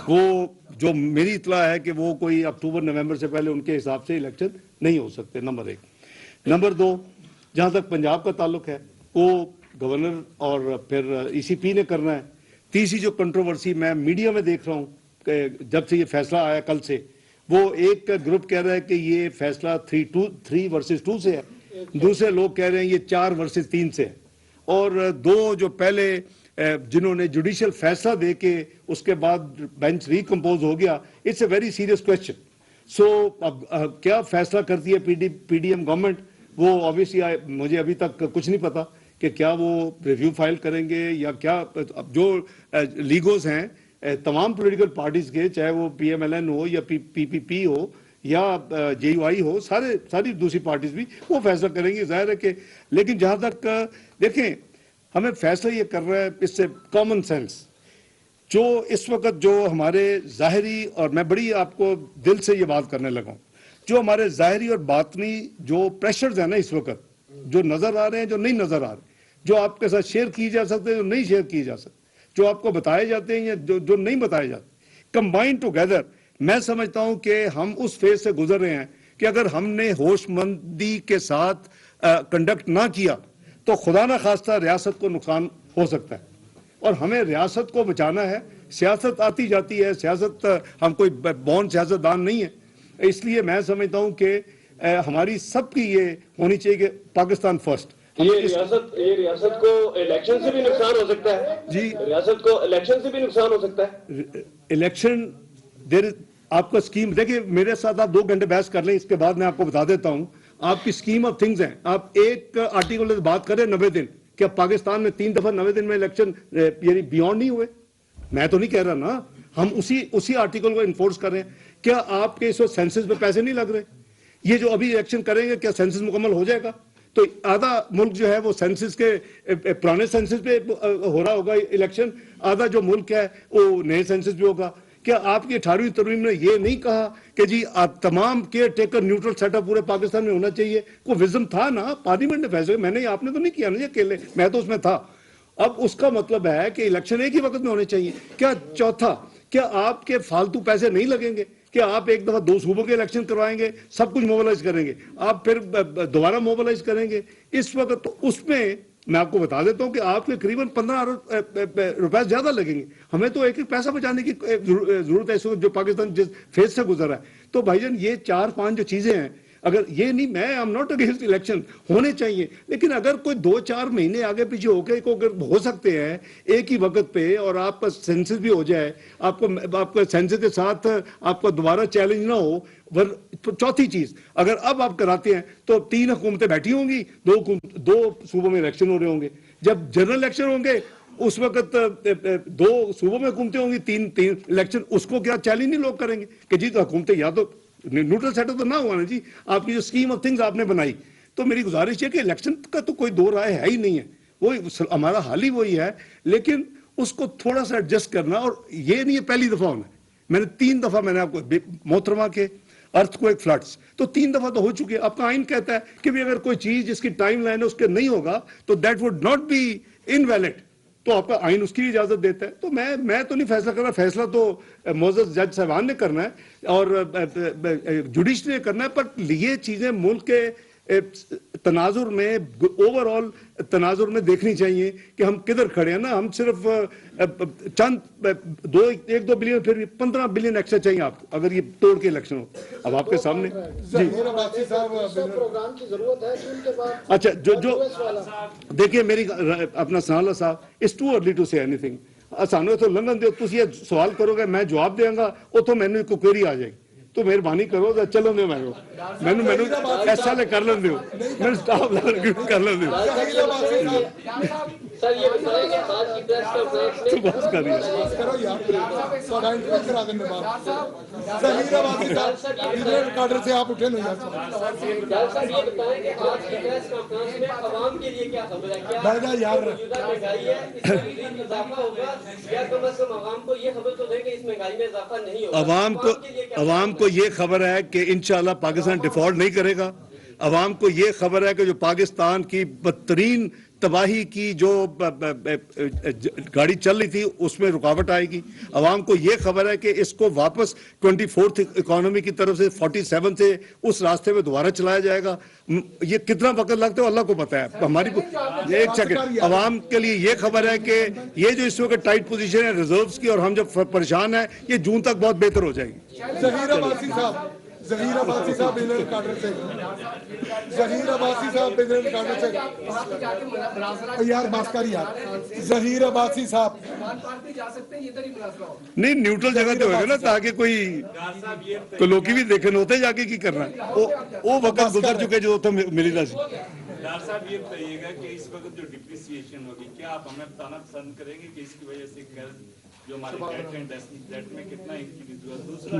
وہ جو میری اطلاع ہے کہ وہ کوئی اکتوبر نومبر سے پہلے ان کے حساب سے الیکشن نہیں ہو سکتے, نمبر 1. نمبر 2, جہاں تک پنجاب کا تعلق ہے وہ گورنر اور پھر ECP نے کرنا ہے. تیسری جو کنٹروورسی میں میڈیا میں دیکھ رہا ہوں کہ جب سے یہ فیصلہ آیا کل سے, وہ ایک گروپ کہہ رہا ہے کہ یہ فیصلہ 3 ورسز 2 سے ہے, دوسرے لوگ کہہ رہے ہیں یہ 4 ورسز 3 سے ہے, اور 2 جو پہلے جنہوں نے جوڈیشل فیصلہ دے کے اس کے بعد بینچ ریکمپوز ہو گیا, it's a very serious question. So اب کیا فیصلہ کرتی ہے PDM گورنمنٹ, وہ آبویسلی مجھے ابھی تک کچھ نہیں پتا کہ کیا وہ ریویو فائل کریں گے یا کیا. جو لیگوز ہیں تمام پولیٹیکل پارٹیز کے, چاہے وہ PMLN ہو یا PPP ہو یا JUI ہو, ساری دوسری پارٹیز بھی وہ فیصلہ کریں گی, ظاہر ہے کہ. لیکن جہاں تک دیکھیں ہمیں فیصلہ یہ کر رہا ہے اس سے کامن سینس, جو اس وقت جو ہمارے ظاہری, اور میں بڑی آپ کو دل سے یہ بات کرنے لگا ہوں, جو ہمارے ظاہری اور باطنی جو پریشرز ہیں نا اس وقت, جو نظر آ رہے ہیں, جو نہیں نظر آ رہے, جو آپ کے ساتھ شیئر کی جا سکتے ہیں, جو نہیں شیئر کی جا سکتے, جو آپ کو بتائے جاتے ہیں یا جو نہیں بتائے جاتے, کمبائن ٹوگیدر, میں سمجھتا ہوں کہ ہم اس فیز سے گزر رہے ہیں کہ اگر ہم نے ہوش مندی کے ساتھ کنڈکٹ نہ کیا تو خدا نہ خواستہ ریاست کو نقصان ہو سکتا ہے, اور ہمیں ریاست کو بچانا ہے. سیاست آتی جاتی ہے, سیاست, ہم کوئی بون سیاست دان نہیں ہے, اس لیے میں سمجھتا ہوں کہ ہماری سب کی یہ ہونی چاہیے کہ پاکستان فرسٹ. یہ ریاست کو الیکشن سے بھی نقصان ہو سکتا ہے جی, ریاست کو الیکشن سے بھی نقصان ہو سکتا ہے. الیکشن آپ کا اسکیم دیکھیں, میرے ساتھ آپ 2 گھنٹے بحث کر لیں, اس کے بعد میں آپ کو بتا دیتا ہوں آپ کی اسکیم آف تھنگز ہیں. آپ ایک آرٹیکل بات کریں 90 دن, کیا پاکستان میں 3 دفعہ 90 دن میں الیکشن یعنی بیونڈ نہیں ہوئے؟ میں تو نہیں کہہ رہا نا, ہم اسی آرٹیکل کو انفورس کر رہے ہیں. کیا آپ کے اس وقت سینسس پہ پیسے نہیں لگ رہے؟ یہ جو ابھی الیکشن کریں گے کیا سینسس مکمل ہو جائے گا؟ تو آدھا ملک جو ہے وہ سینسس کے پرانے سینسس پہ ہو رہا ہوگا الیکشن, آدھا جو ملک ہے وہ نئے سینسس پہ ہوگا. کیا آپ کی 18ویں ترمیم نے یہ نہیں کہا کہ جی آپ تمام caretaker neutral setup پورے پاکستان میں ہونا چاہیے؟ کوئی وزم تھا نا, پارلیمنٹ نے فیصلہ, میں نے, آپ نے تو نہیں کیا نا یہ اکیلے, میں تو اس میں تھا. اب اس کا مطلب ہے کہ الیکشن ایک ہی وقت میں ہونے چاہیے. کیا چوتھا, کیا آپ کے فالتو پیسے نہیں لگیں گے؟ کیا آپ ایک دفعہ 2 صوبوں کے الیکشن کروائیں گے, سب کچھ موبلائز کریں گے, آپ پھر دوبارہ موبلائز کریں گے اس وقت؟ تو اس میں آپ کو بتا دیتا ہوں کہ آپ کے قریباً 15 ارب روپے زیادہ لگیں گے. ہمیں تو ایک پیسہ بچانے کی ضرورت ہے اس وقت جو پاکستان جس فیز سے گزر رہا ہے. تو بھائی جان یہ 4-5 جو چیزیں ہیں, اگر یہ نہیں, میں ایم ناٹ اگینسٹ الیکشن, ہونے چاہیے, لیکن اگر کوئی 2-4 مہینے آگے پیچھے ہو کے اگر ہو سکتے ہیں ایک ہی وقت پہ, اور آپ کا سینسس بھی ہو جائے, آپ کا سینسس کے ساتھ آپ کا دوبارہ چیلنج نہ ہو. چوتھی چیز, اگر اب آپ کراتے ہیں تو 3 حکومتیں بیٹھی ہوں گی, 2 صوبوں میں الیکشن ہو رہے ہوں گے. جب جنرل الیکشن ہوں گے اس وقت 2 صوبوں میں حکومتیں ہوں گی, 3 الیکشن, اس کو کیا چیلنج نہیں لوگ کریں گے کہ جی تو حکومتیں یا تو نیوٹرل سیٹ اپ تو نہ ہوا نا جی, آپ کی جو اسکیم آف تھنگز آپ نے بنائی. تو میری گزارش ہے کہ الیکشن کا تو کوئی 2 رائے ہے ہی نہیں ہے, وہ ہمارا حال ہی وہی ہے, لیکن اس کو تھوڑا سا ایڈجسٹ کرنا. اور یہ نہیں ہے پہلی دفعہ ہونا ہے, میں نے 3 دفعہ, میں نے آپ کو محترمہ کے ارتھ کو ایک فلڈس تو 3 دفعہ تو ہو چکی ہے. آپ کا آئین کہتا ہے کہ بھی اگر کوئی چیز جس کی ٹائم لائن ہے اس کے نہیں ہوگا تو that would not be invalid, تو آپ کا آئین اس کی اجازت دیتا ہے. تو میں تو نہیں فیصلہ کر رہا, فیصلہ تو معزز جج صاحبان نے کرنا ہے اور جوڈیشری نے کرنا ہے. پر یہ چیزیں ملک کے تناظر میں, اوور آل تناظر میں دیکھنی چاہیے کہ ہم کدھر کھڑے ہیں نا. ہم صرف چند 1-2 بلین, پھر 15 بلین ایکسٹرا چاہیے آپ کو اگر یہ توڑ کے الیکشن ہو. اب آپ کے سامنے جی پروگرام کی ضرورت ہے کہ ان کے بعد, اچھا, جو دیکھیے میری اپنا سنالا صاحب, اٹس ٹو ارلی ٹو سے اینی تھنگ. سانو تو لندن دو, تھی یہ سوال کرو گے میں جواب دیں گا, اتوں مینو کوئی کوئری آ جائے گی. تو مہربانی کرو چلو دو, مینو ایسا لے کر لیں دو, میں سٹاف کر لیں دو. سر یہ بتائیں کہ آج کی پریس کانفرنس میں بس کر سے آپ اٹھے نہیں ڈاکٹر صاحب یہ بتائیں کہ آج کی پریس کانفرنس میں عوام کے لیے کیا خبر ہے؟ کیا موجودہ مہنگائی ہے اس میں مزید اضافہ ہوگا, یا کم از کم عوام کو یہ خبر تو دیں کہ اس مہنگائی میں اضافہ نہیں ہوگا؟ عوام کو یہ خبر ہے کہ انشاءاللہ پاکستان ڈیفالٹ نہیں کرے گا. عوام کو یہ خبر ہے کہ جو پاکستان کی بدترین تباہی کی جو گاڑی چل رہی تھی اس میں رکاوٹ آئے گی. عوام کو یہ خبر ہے کہ اس کو واپس 24th اکانومی کی طرف سے 47 سے اس راستے میں دوبارہ چلایا جائے گا. یہ کتنا وقت لگتا ہے اللہ کو پتہ ہے. ہماری ایک سیکنڈ, عوام کے لیے یہ خبر ہے کہ یہ جو اس وقت ٹائٹ پوزیشن ہے ریزروز کی اور ہم جب پریشان ہیں, یہ جون تک بہت بہتر ہو جائے گی. ظہیر عباسی صاحب بین القادر سے, ظہیر عباسی صاحب بین القادر سے, یار بات کر یار, ظہیر عباسی صاحب نہیں نیوٹرل جگہ تو ہوگا نا تاکہ کوئی لوکی بھی دیکھنے ہوتے جا کے کی کرنا ہے, وہ وقت گزر چکے جو تو ملی رہا سی. ڈاکٹر صاحب یہ بتائیے گا کہ اس وقت جو ڈپریسیشن ہوگی کیا آپ ہمیں بتانا پسند کریں گے کہ اس کی وجہ سے جو ہمارے ڈیٹ میں کتنا انکریز ہوا؟ دوسرا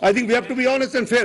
I think we have to be honest and fair.